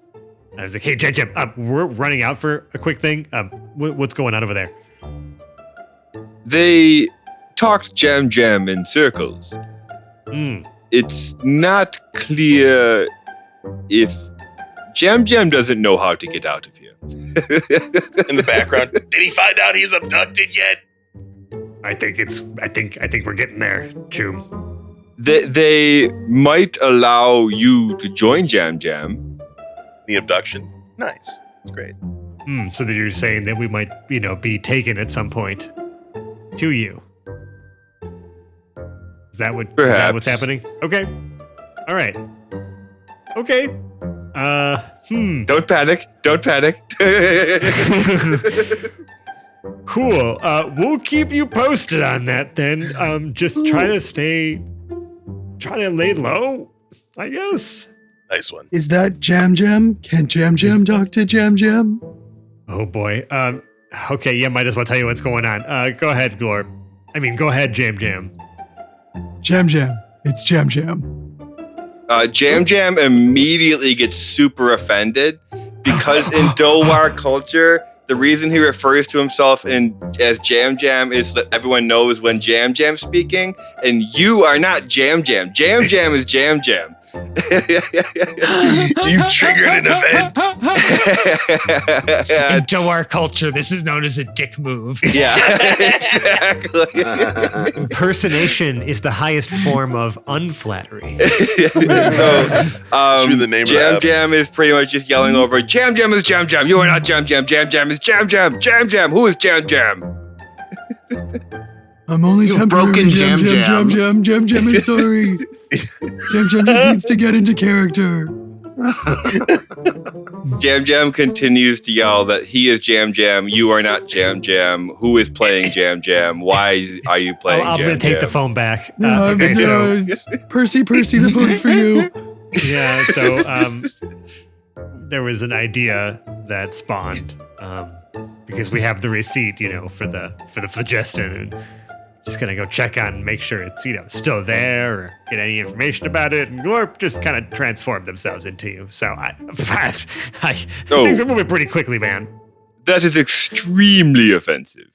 I was like, hey, Jam Jam, we're running out for a quick thing. What's going on over there? They talked Jam Jam in circles. It's not clear if Jam Jam doesn't know how to get out of here. In the background, did he find out he's abducted yet? I think we're getting there, Choom. They might allow you to join Jam Jam. The abduction. Nice. That's great. So that you're saying that we might, be taken at some point to you. Is that what's Perhaps. happening? Okay. All right. Okay. Don't panic. Don't panic. Cool. We'll keep you posted on that then. Just try to lay low, I guess. Nice one. Is that Jam Jam? Can Jam Jam talk to Jam Jam? Oh boy. Okay, yeah, might as well tell you what's going on. Go ahead, Glorp. Go ahead, Jam Jam. Jam Jam. It's Jam Jam. Jam Jam immediately gets super offended because in Dolwar culture, the reason he refers to himself as Jam Jam is that everyone knows when Jam Jam's speaking, and you are not Jam Jam. Jam Jam is Jam Jam. You've triggered an event. In Doar culture, this is known as a dick move. Yeah, exactly. Impersonation is the highest form of unflattery. So, the name of Jam the app. Jam is pretty much just yelling over, Jam Jam is Jam Jam. You are not Jam Jam. Jam Jam is Jam Jam. Jam Jam. Who is Jam Jam? I'm only You've temporary. broken Jam Jam Jam. Jam. Jam Jam. Jam Jam is sorry. Jam Jam just needs to get into character. Jam Jam continues to yell that he is Jam Jam. You are not Jam Jam. Who is playing Jam Jam? Why are you playing I'm Jam going to take Jam? the phone back. Okay, So, Percy, the phone's for you. yeah, so there was an idea that spawned because we have the receipt, for the phlogiston, and just gonna go check on and make sure it's still there or get any information about it. And Glorp just kind of transformed themselves into you. So things are moving pretty quickly, man. That is extremely offensive.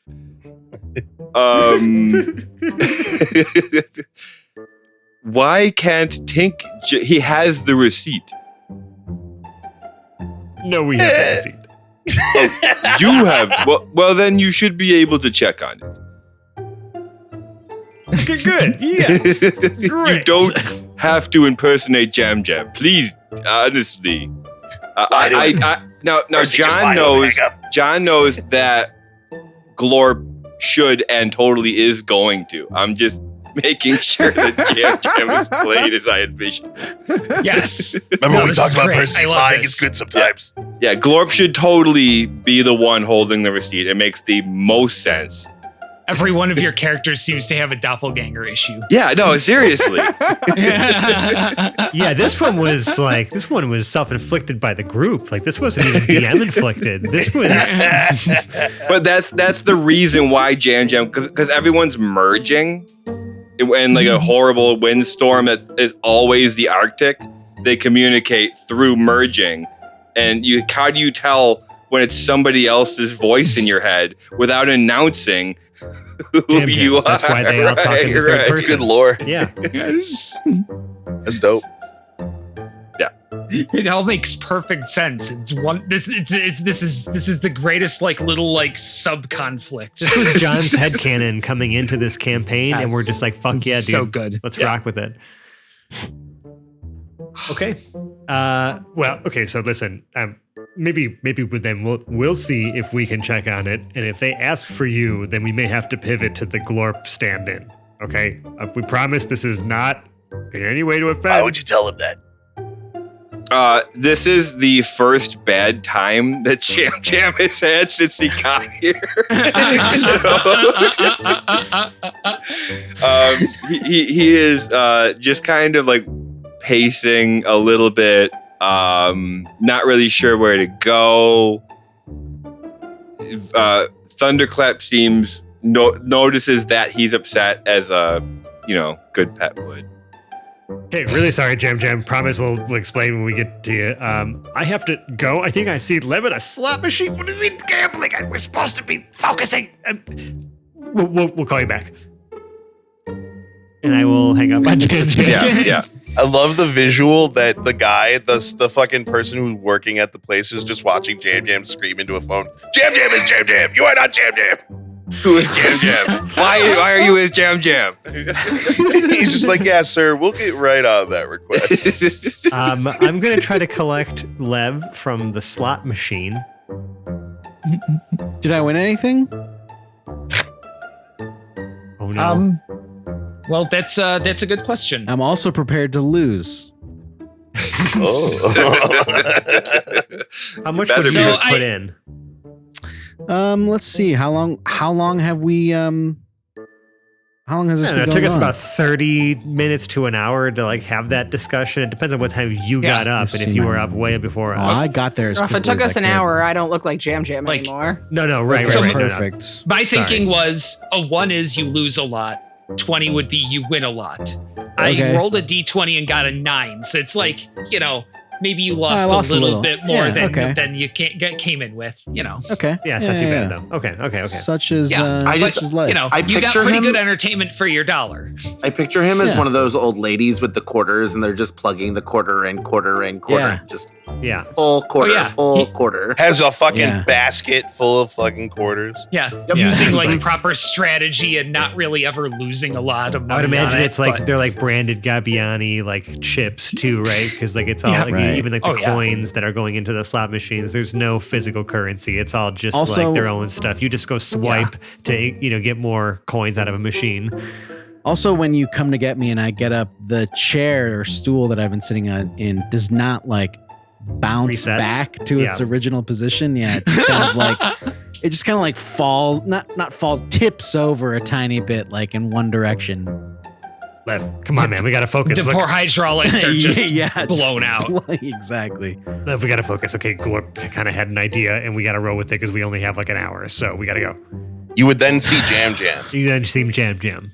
Why can't Tink? He has the receipt. No, we have the receipt. You have. Well, then you should be able to check on it. Good. Yes. You Great. don't have to impersonate Jam Jam, please. Honestly, now Percy, just John lie, knows. hang up. John knows that Glorp should and totally is going to. I'm just making sure that Jam Jam is played as I envisioned. Yes. Remember No, we this talked is about great. Percy I love lying this. is good sometimes. Yeah, Glorp should totally be the one holding the receipt. It makes the most sense. Every one of your characters seems to have a doppelganger issue. Yeah, no, seriously. Yeah, this one was self-inflicted by the group. Like this wasn't even DM inflicted. This was But that's the reason why Jam Jam, because everyone's merging in like a horrible windstorm that is always the Arctic. They communicate through merging, and how do you tell when it's somebody else's voice in your head without announcing who Jam Jam. you are? That's why they all talk in the third That's person. good lore. Yeah. Yes. That's dope. It all makes perfect sense. It's one. This is the greatest little sub conflict. This was John's headcanon coming into this campaign, and we're just like, fuck yeah, dude. So good. Let's rock with it. Okay. Well, okay, so listen, maybe then we'll see if we can check on it. And if they ask for you, then we may have to pivot to the Glorp stand-in. Okay? We promise this is not in any way to offend. Why would you tell him that? This is the first bad time that Jam Jam has had since he got here. He is just kind of pacing a little bit, not really sure where to go. Thunderclap seems notices that he's upset as a good pet would. Okay, really sorry, Jam. Promise we'll explain when we get to you. I have to go. I think I see Lev at a slot machine. What is he gambling? We're supposed to be focusing. We'll call you back. And I will hang up on Jam. Yeah. I love the visual that the guy, the fucking person who's working at the place is just watching Jam scream into a phone. Jam is Jam. You are not Jam. Who is Jam? Why are you with Jam? He's just like, yeah, sir, we'll get right on that request. I'm going to try to collect Lev from the slot machine. Did I win anything? Oh, no. Well, that's a good question. I'm also prepared to lose. How much would you put in? Let's see. How long have we how long has this been going on? It took us about 30 minutes to an hour to have that discussion. It depends on what time you got up and if you were up way before us. I got there as If it took us an hour, I don't look like Jam No, anymore. right. Perfect. My thinking was a 1 is you lose a lot. 20 would be you win a lot. I rolled a d20 and got a 9. So it's like, maybe you lost a little bit more than you came in with, Okay. Yeah, it's not too bad though. Okay. Such as life. You got pretty good entertainment for your dollar. I picture him as one of those old ladies with the quarters, and they're just plugging the quarter in. Just pull quarter, pull quarter. Has a fucking basket full of fucking quarters. Yeah. Using proper strategy and not really ever losing a lot of money. I would imagine it's they're branded Gabbiani chips too, right? Because it's all even the coins that are going into the slot machines. There's no physical currency. It's all just also, their own stuff. You just go swipe to get more coins out of a machine. Also, when you come to get me and I get up, the chair or stool that I've been sitting in does not bounce reset back to its original position. Yeah, it just kind of falls, not falls, tips over a tiny bit in one direction. Lev, come on, man, we gotta focus. The poor hydraulics are just blown out. Exactly. Lev, we gotta focus. Okay, Glorp kind of had an idea, and we gotta roll with it because we only have an hour, so we gotta go. You would then see Jam. You then see Jam. Jam.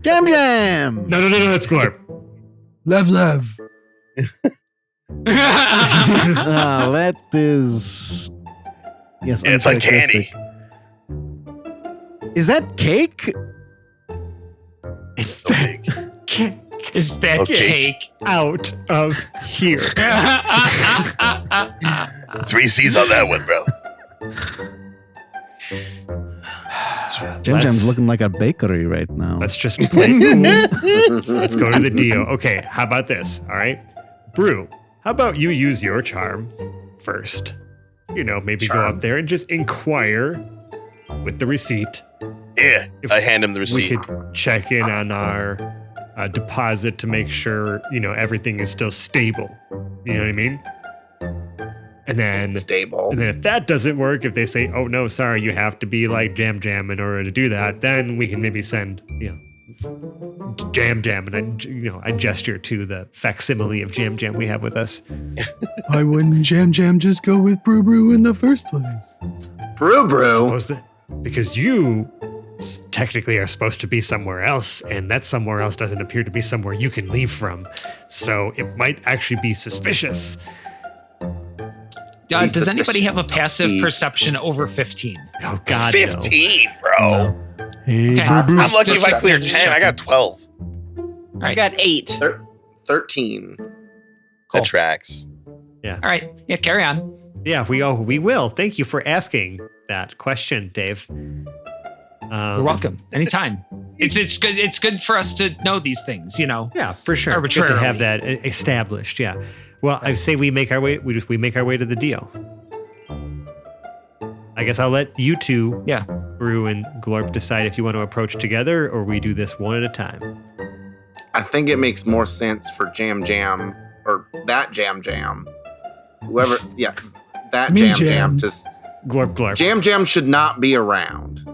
No, that's Glorp. Lev. That is... Yes, it's uncanny. Is that cake? Is that cake? Is that cake? Out of here. 3 C's on that one, bro. JamJam's looking like a bakery right now. Let's just play cool. Let's go to the deal. Okay, how about this? All right. Brew, how about you use your charm first? Maybe go up there and just inquire with the receipt. Yeah, I hand him the receipt. We could check in on our deposit to make sure, everything is still stable. You know what I mean? And then stable. And then if that doesn't work, if they say, "Oh no, sorry, you have to be like Jam in order to do that," then we can maybe send, Jam, and I gesture to the facsimile of Jam we have with us. Why wouldn't Jam just go with Brew in the first place? Brew. Because you technically are supposed to be somewhere else, and that somewhere else doesn't appear to be somewhere you can leave from. So it might actually be suspicious. Does anybody have a passive perception over 15? Oh, God, 15, no. bro. No. Hey, I'm lucky if I clear 10. I got 12. I got 8. 13. Cool. That tracks. Yeah. All right. Yeah, carry on. Yeah, we will. Thank you for asking that question, Dave. You're welcome. Anytime. It's good. It's good for us to know these things, Yeah, for sure. Arbitrarily. Good to have that established. Yeah. Well, I say we make our way. We make our way to the deal. I guess I'll let you two, Brew and Glorp, decide if you want to approach together or we do this one at a time. I think it makes more sense for Jam or that Jam. Whoever, that Me, Jam to Glorp. Jam should not be around.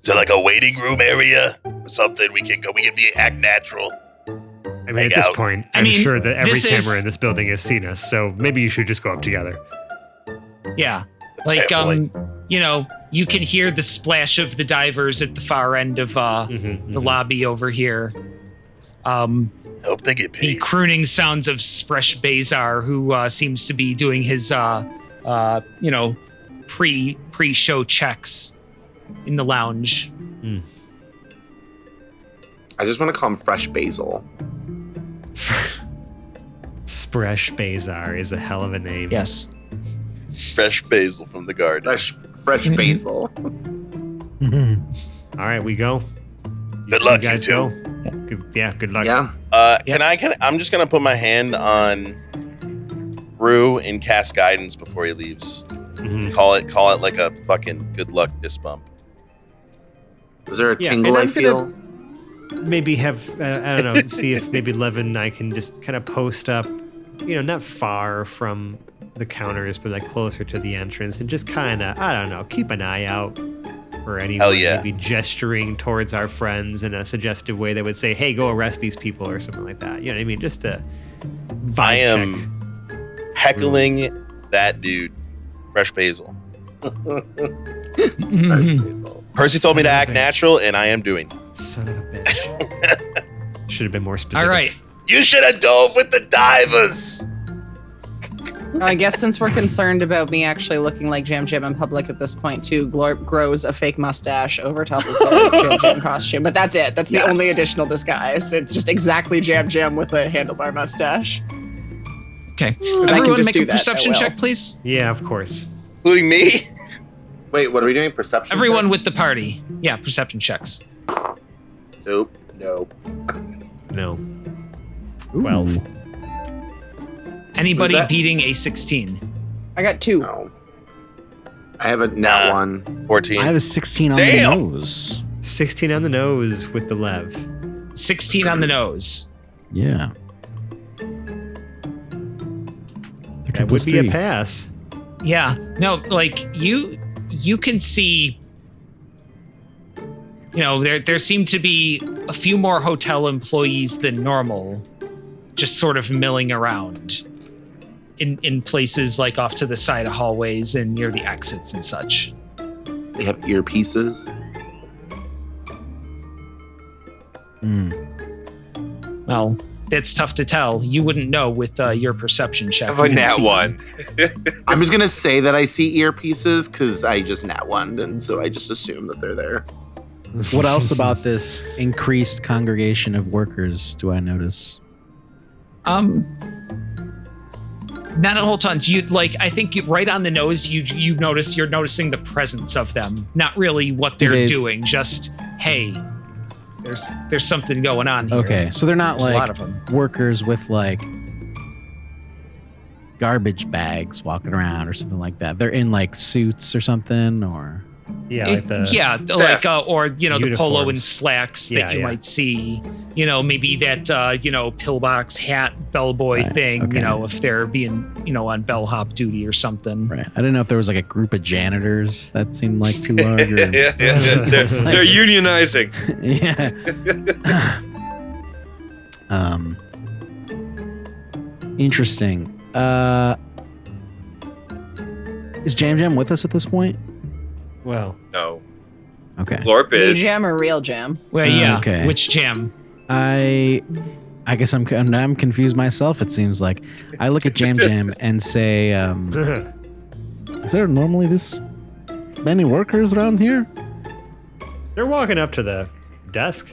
Is it like a waiting room area? something. We can be act natural. I mean, at this point, I'm sure that every camera in this building has seen us, so maybe you should just go up together. Yeah. That's You can hear the splash of the divers at the far end of the lobby over here. Hope they get paid. The crooning sounds of Spresh Bazar, who seems to be doing his pre-show checks in the lounge. I just want to call him Fresh Basil. Spresh Bazar is a hell of a name. Yes. Fresh basil from the garden. Fresh basil. All right, we go. Good luck, you guys two. go. Good luck. Yeah. I'm just gonna put my hand on Rue and cast guidance before he leaves. Call it like a fucking good luck fist bump. Is there a tingle I feel? Maybe have, I don't know, see if maybe Levin and I can just kind of post up, not far from the counters, but like closer to the entrance and just kind of, I don't know, keep an eye out for anyone maybe gesturing towards our friends in a suggestive way that would say, hey, go arrest these people or something like that. You know what I mean? Just a vibe I am heckling that dude, Fresh Basil. Fresh Basil. Percy told me to act natural, and I am doing that. Son of a bitch. Should have been more specific. All right. You should have dove with the divers. I guess since we're concerned about me actually looking like Jam Jam in public at this point too, Glorp grows a fake mustache over top of the Jam Jam costume. But that's it. That's the only additional disguise. It's just exactly Jam Jam with a handlebar mustache. Okay. I Everyone can make do a that perception at will. check, please. Yeah, of course. Including me? Wait, what are we doing? Perception? Everyone check? with the party. Yeah, perception checks. Nope. No. 12. Anybody beating a 16? I got 2. No. I have a nat 1. 14. I have a 16 on the nose. 16 on the nose with the Lev. 16 on the nose. Yeah. That would be a pass. Yeah. No, like you can see, there seem to be a few more hotel employees than normal, just sort of milling around in places like off to the side of hallways and near the exits and such. They have earpieces. Well, that's tough to tell. You wouldn't know with your perception check. Have a nat 1. I'm just gonna say that I see earpieces because I just nat 1'd, and so I just assume that they're there. What else about this increased congregation of workers do I notice? Not a whole ton. I think right on the nose, you're noticing the presence of them. Not really what they're doing. Just, hey, there's something going on here. Okay, so they're not There's a lot like of them. workers with like garbage bags walking around or something like that. They're in like suits or something, or like the the polo and uniforms. slacks that you might see. Maybe that pillbox hat bellboy thing. okay. If they're being on bellhop duty or something. right. I didn't know if there was like a group of janitors that seemed like too large. Or, They're unionizing. yeah. Interesting. Is Jam Jam with us at this point? Well, No. Okay. Glorp New is. Jam or real Jam? Well, yeah. Okay. Which jam? I guess I'm confused myself. It seems like I look at Jam Jam and say, "Is there normally this many workers around here?" they're walking up to the desk.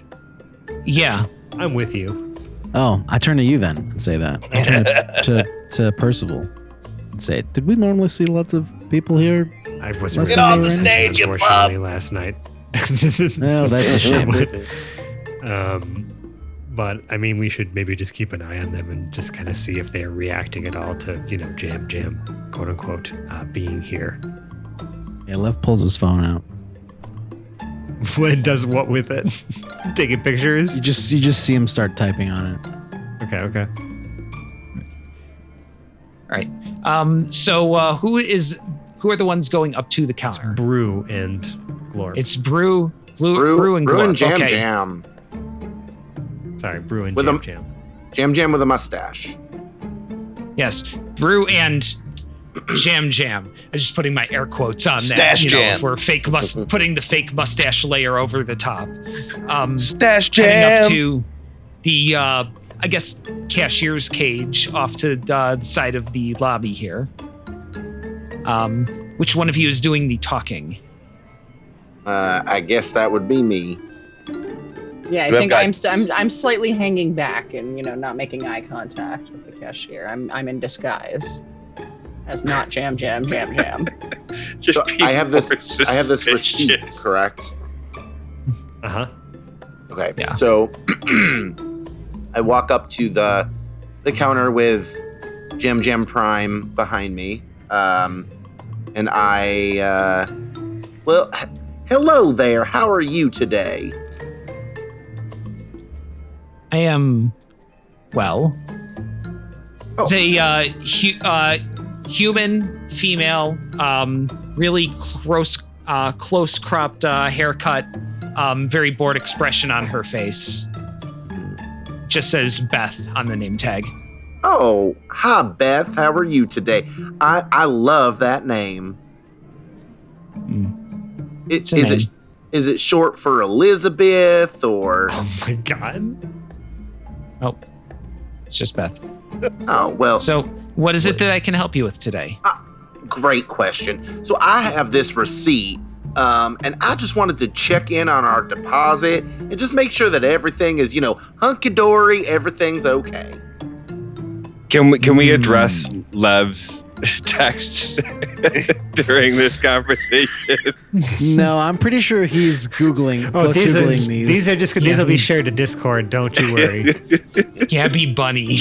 Yeah. I'm with you. Oh, I turn to you then and say that. I turn to Percival and say, "Did we normally see lots of people here?" I was Get off the stage, you unfortunately last night. Oh, that's a shame. But I mean, we should maybe just keep an eye on them and just kind of see if they are reacting at all to, Jam Jam, quote unquote, being here. Yeah, Lev pulls his phone out. When does what with it? Taking pictures? You just see him start typing on it. Okay. All right. So who are the ones going up to the counter? Brew and Glorp. It's Brew Brew and Glow. Jam Okay. Jam. Sorry, Brew and With Jam a- Jam. Jam Jam with a mustache. Yes, Brew and Jam. I'm just putting my air quotes on Stash that. Jam. If we're putting the fake mustache layer over the top. Stash Heading up Jam. to the, I guess, cashier's cage off to the side of the lobby here. Which one of you is doing the talking? I guess that would be me. Yeah, I You have think guidance. I'm slightly hanging back and not making eye contact with the cashier. I'm in disguise as not Jam. Just So be I have more this receipt, suspicious. correct? Uh-huh. Okay. Yeah. So I walk up to the counter with Jam Prime behind me. And I hello there. How are you today? I am, well, Oh. it's a human, female, really close cropped haircut, very bored expression on her face. Just says Beth on the name tag. Oh, hi Beth. How are you today? I love that name. It's a name. Is it short for Elizabeth or? Oh my god. Oh, it's just Beth. Oh well. So, what is it that I can help you with today? Great question. So I have this receipt, and I just wanted to check in on our deposit and just make sure that everything is, hunky dory. Everything's okay. Can we address Lev's texts during this conversation? No, I'm pretty sure he's Googling, Googling these. These will be shared to Discord, don't you worry. Gabby Bunny.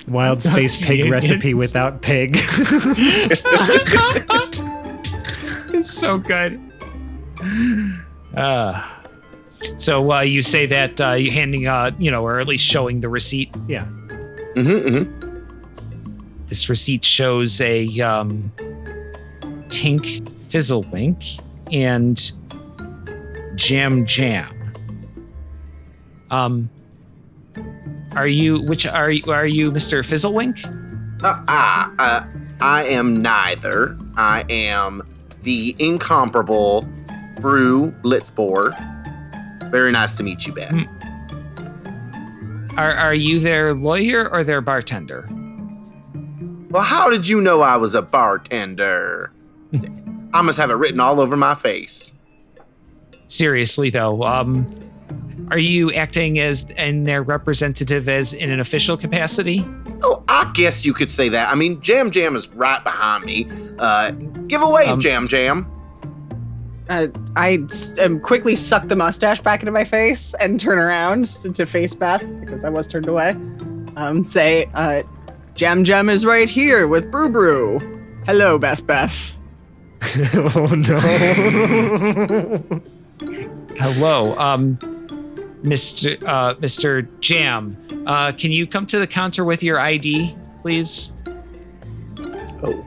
Wild space pig recipe without pig. It's so good. So you say that you're handing, or at least showing the receipt. Yeah. This receipt shows a Tink Fizzlewink and Jam. Are you Mr. Fizzlewink? I am neither. I am the incomparable Brew Blitzboar. Very nice to meet you, Beth. Are you their lawyer or their bartender? Well, how did you know I was a bartender? I must have it written all over my face. Seriously though, are you acting as in their representative as in an official capacity? Oh, I guess you could say that. I mean, Jam is right behind me. Give a wave, Jam. I quickly suck the mustache back into my face and turn around to face Beth because I was turned away. Say, Jam is right here with Brew. Hello, Beth. Oh no. Hello, Mr. Jam. Can you come to the counter with your ID, please? Oh.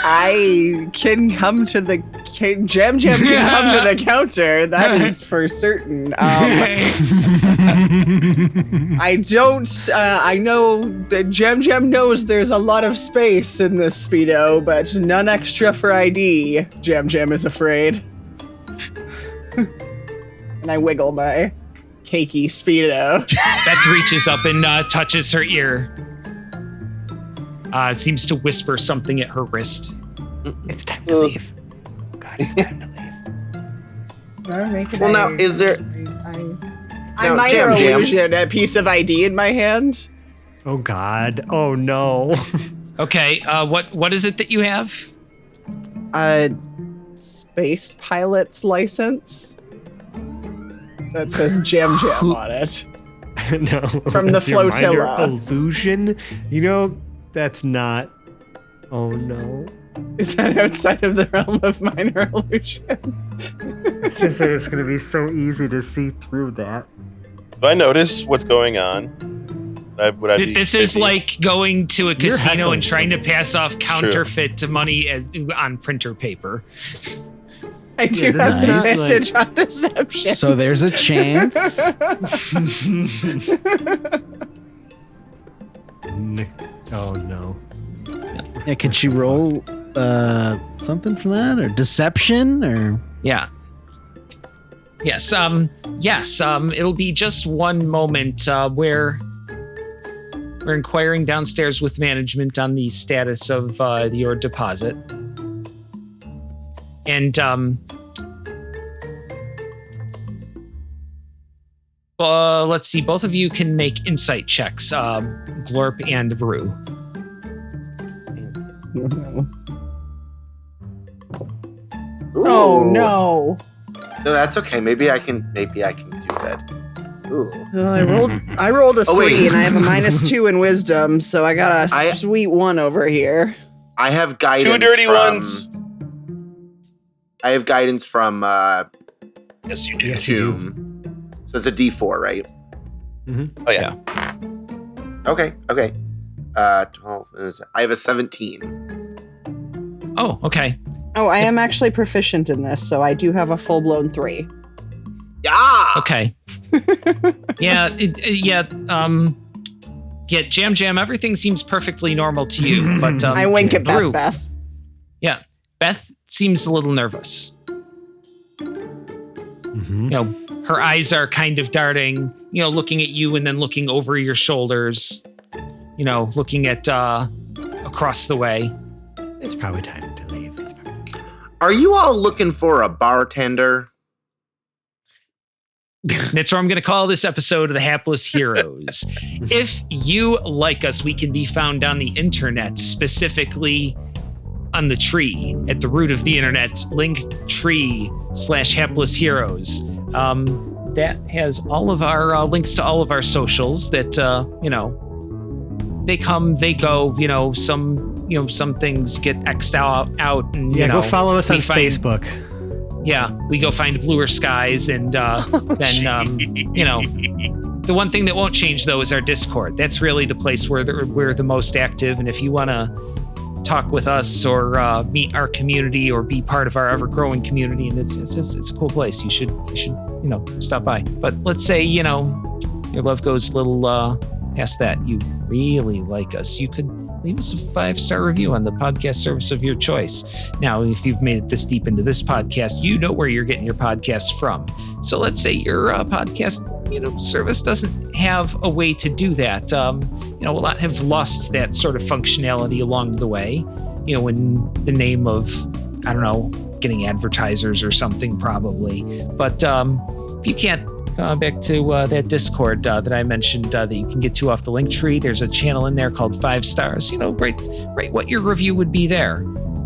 I can come to the Jam can come to the counter. That is for certain. I don't. I know that Jam knows there's a lot of space in this Speedo, but none extra for ID. Jam is afraid. And I wiggle my cakey Speedo. Beth reaches up and touches her ear. Seems to whisper something at her wrist. It's time to leave. God, it's time to leave. Well, now, is there... I might Jam. illusion a piece of ID in my hand. Oh god. Oh no. Okay, what is it that you have? A space pilot's license that says Jam on it. No. From the that's your minor flotilla. illusion? That's not. Oh no. Is that outside of the realm of minor illusion? It's just that it's going to be so easy to see through that. Do I notice what's going on? Would I be This is busy? like going to a casino heckling and trying to somebody. pass off true. counterfeit money on printer paper. I do Yeah, have this is not advantage on deception. So there's a chance. Oh no. Yeah, could she roll something for that, or deception, or Yeah. Yes. Yes. It'll be just one moment where we're inquiring downstairs with management on the status of your deposit, and let's see. Both of you can make insight checks. Glorp and Brew. Oh no. No, that's okay. Maybe I can do that. Ooh. Well, I rolled a 3 wait. and I have a -2 in wisdom, so I got a sweet 1 over here. I have guidance. 2 dirty from, ones. I have guidance from Yes, you do. Yes, you do. Tomb. So it's a D4, right? Oh yeah. Okay. 12. I have a 17. Oh, okay. Oh, I am actually proficient in this, so I do have a full-blown 3. Yeah. Okay. Yeah. Jam. Everything seems perfectly normal to you, but I wink at Brew, Beth. Yeah, Beth seems a little nervous. You know, her eyes are kind of darting. You know, looking at you and then looking over your shoulders. You know, looking at across the way. It's probably time to leave. Are you all looking for a bartender? That's where I'm going to call this episode of The Hapless Heroes. If you like us, we can be found on the internet, specifically on the tree, at the root of the internet, linktree/Hapless Heroes. That has all of our links to all of our socials that, you know, they come, they go, you know, some things get X'd out and, Yeah, you know, go follow us on we find- Facebook. Yeah, we go find bluer skies, and then you know, the one thing that won't change though is our Discord. That's really the place where we're the most active. And if you want to talk with us or meet our community or be part of our ever-growing community, and it's a cool place. You should you know, stop by. But let's say, you know, your love goes a little past that. You really like us. You could leave us a 5-star review on the podcast service of your choice. Now, if you've made it this deep into this podcast, you know where you're getting your podcasts from. So let's say your podcast, you know, service doesn't have a way to do that. You know, a lot have lost that sort of functionality along the way, you know, in the name of, I don't know, getting advertisers or something probably. But if you can't, back to that Discord that I mentioned that you can get to off the link tree. There's a channel in there called 5 Stars. You know, write what your review would be there.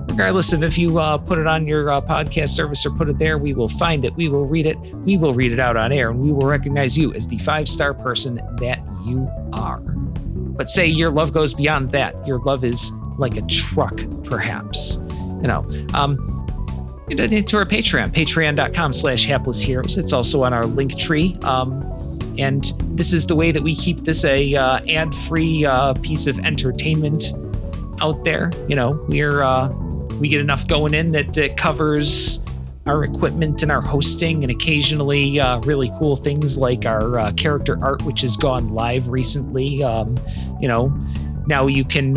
Regardless of if you put it on your podcast service or put it there, we will find it. We will read it. We will read it out on air, and we will recognize you as the 5-star person that you are. But say your love goes beyond that. Your love is like a truck, perhaps. You know, to our patreon.com/hapless heroes. It's also on our link tree. And this is the way that we keep this a ad-free piece of entertainment out there. You know, we get enough going in that it covers our equipment and our hosting, and occasionally really cool things like our character art, which has gone live recently. You know, now you can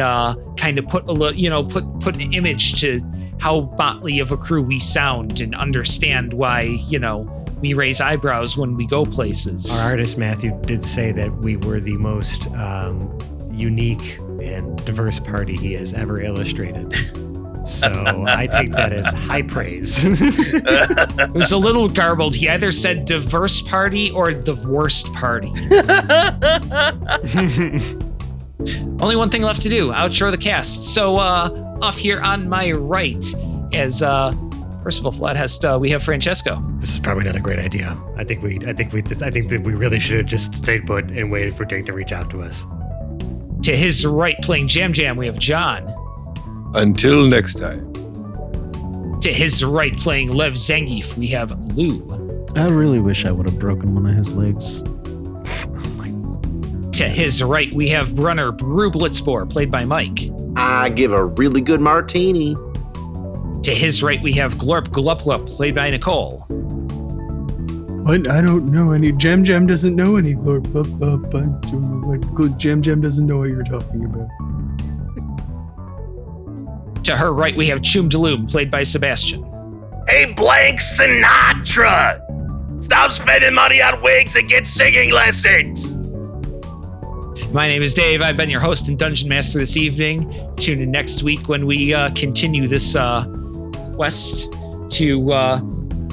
kind of put a little, you know, put an image to how motley of a crew we sound and understand why, you know, we raise eyebrows when we go places. Our artist Matthew did say that we were the most unique and diverse party he has ever illustrated. So I take that as high praise. It was a little garbled. He either said diverse party or the worst party. Only one thing left to do, outro the cast. So off here on my right, as Percival Flathest, we have Francesco. This is probably not a great idea. I think that we really should have just stayed put and waited for Dink to reach out to us. To his right, playing Jam, we have John. Until next time. To his right, playing Lev Zangief, we have Lou. I really wish I would have broken one of his legs. To his right, we have runner Brew Blitzboar, played by Mike. I give a really good martini. To his right, we have Glorp Gluplup, played by Nicole. What? I don't know any. Jam doesn't know any glorp glop glop. I don't know what. Jam doesn't know what you're talking about. To her right, we have Choom Daloom, played by Sebastian. Hey, Blank Sinatra! Stop spending money on wigs and get singing lessons! My name is Dave. I've been your host and Dungeon Master this evening. Tune in next week when we continue this quest to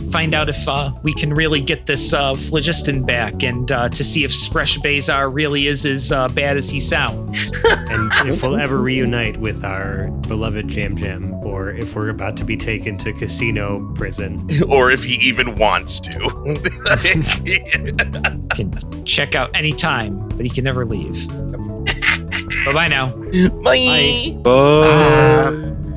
find out if we can really get this phlogiston back and to see if Spresh Bazar really is as bad as he sounds. And if we'll ever reunite with our beloved Jam, or if we're about to be taken to casino prison. Or if he even wants to. Can check out anytime, but he can never leave. Bye-bye now. Bye. Bye.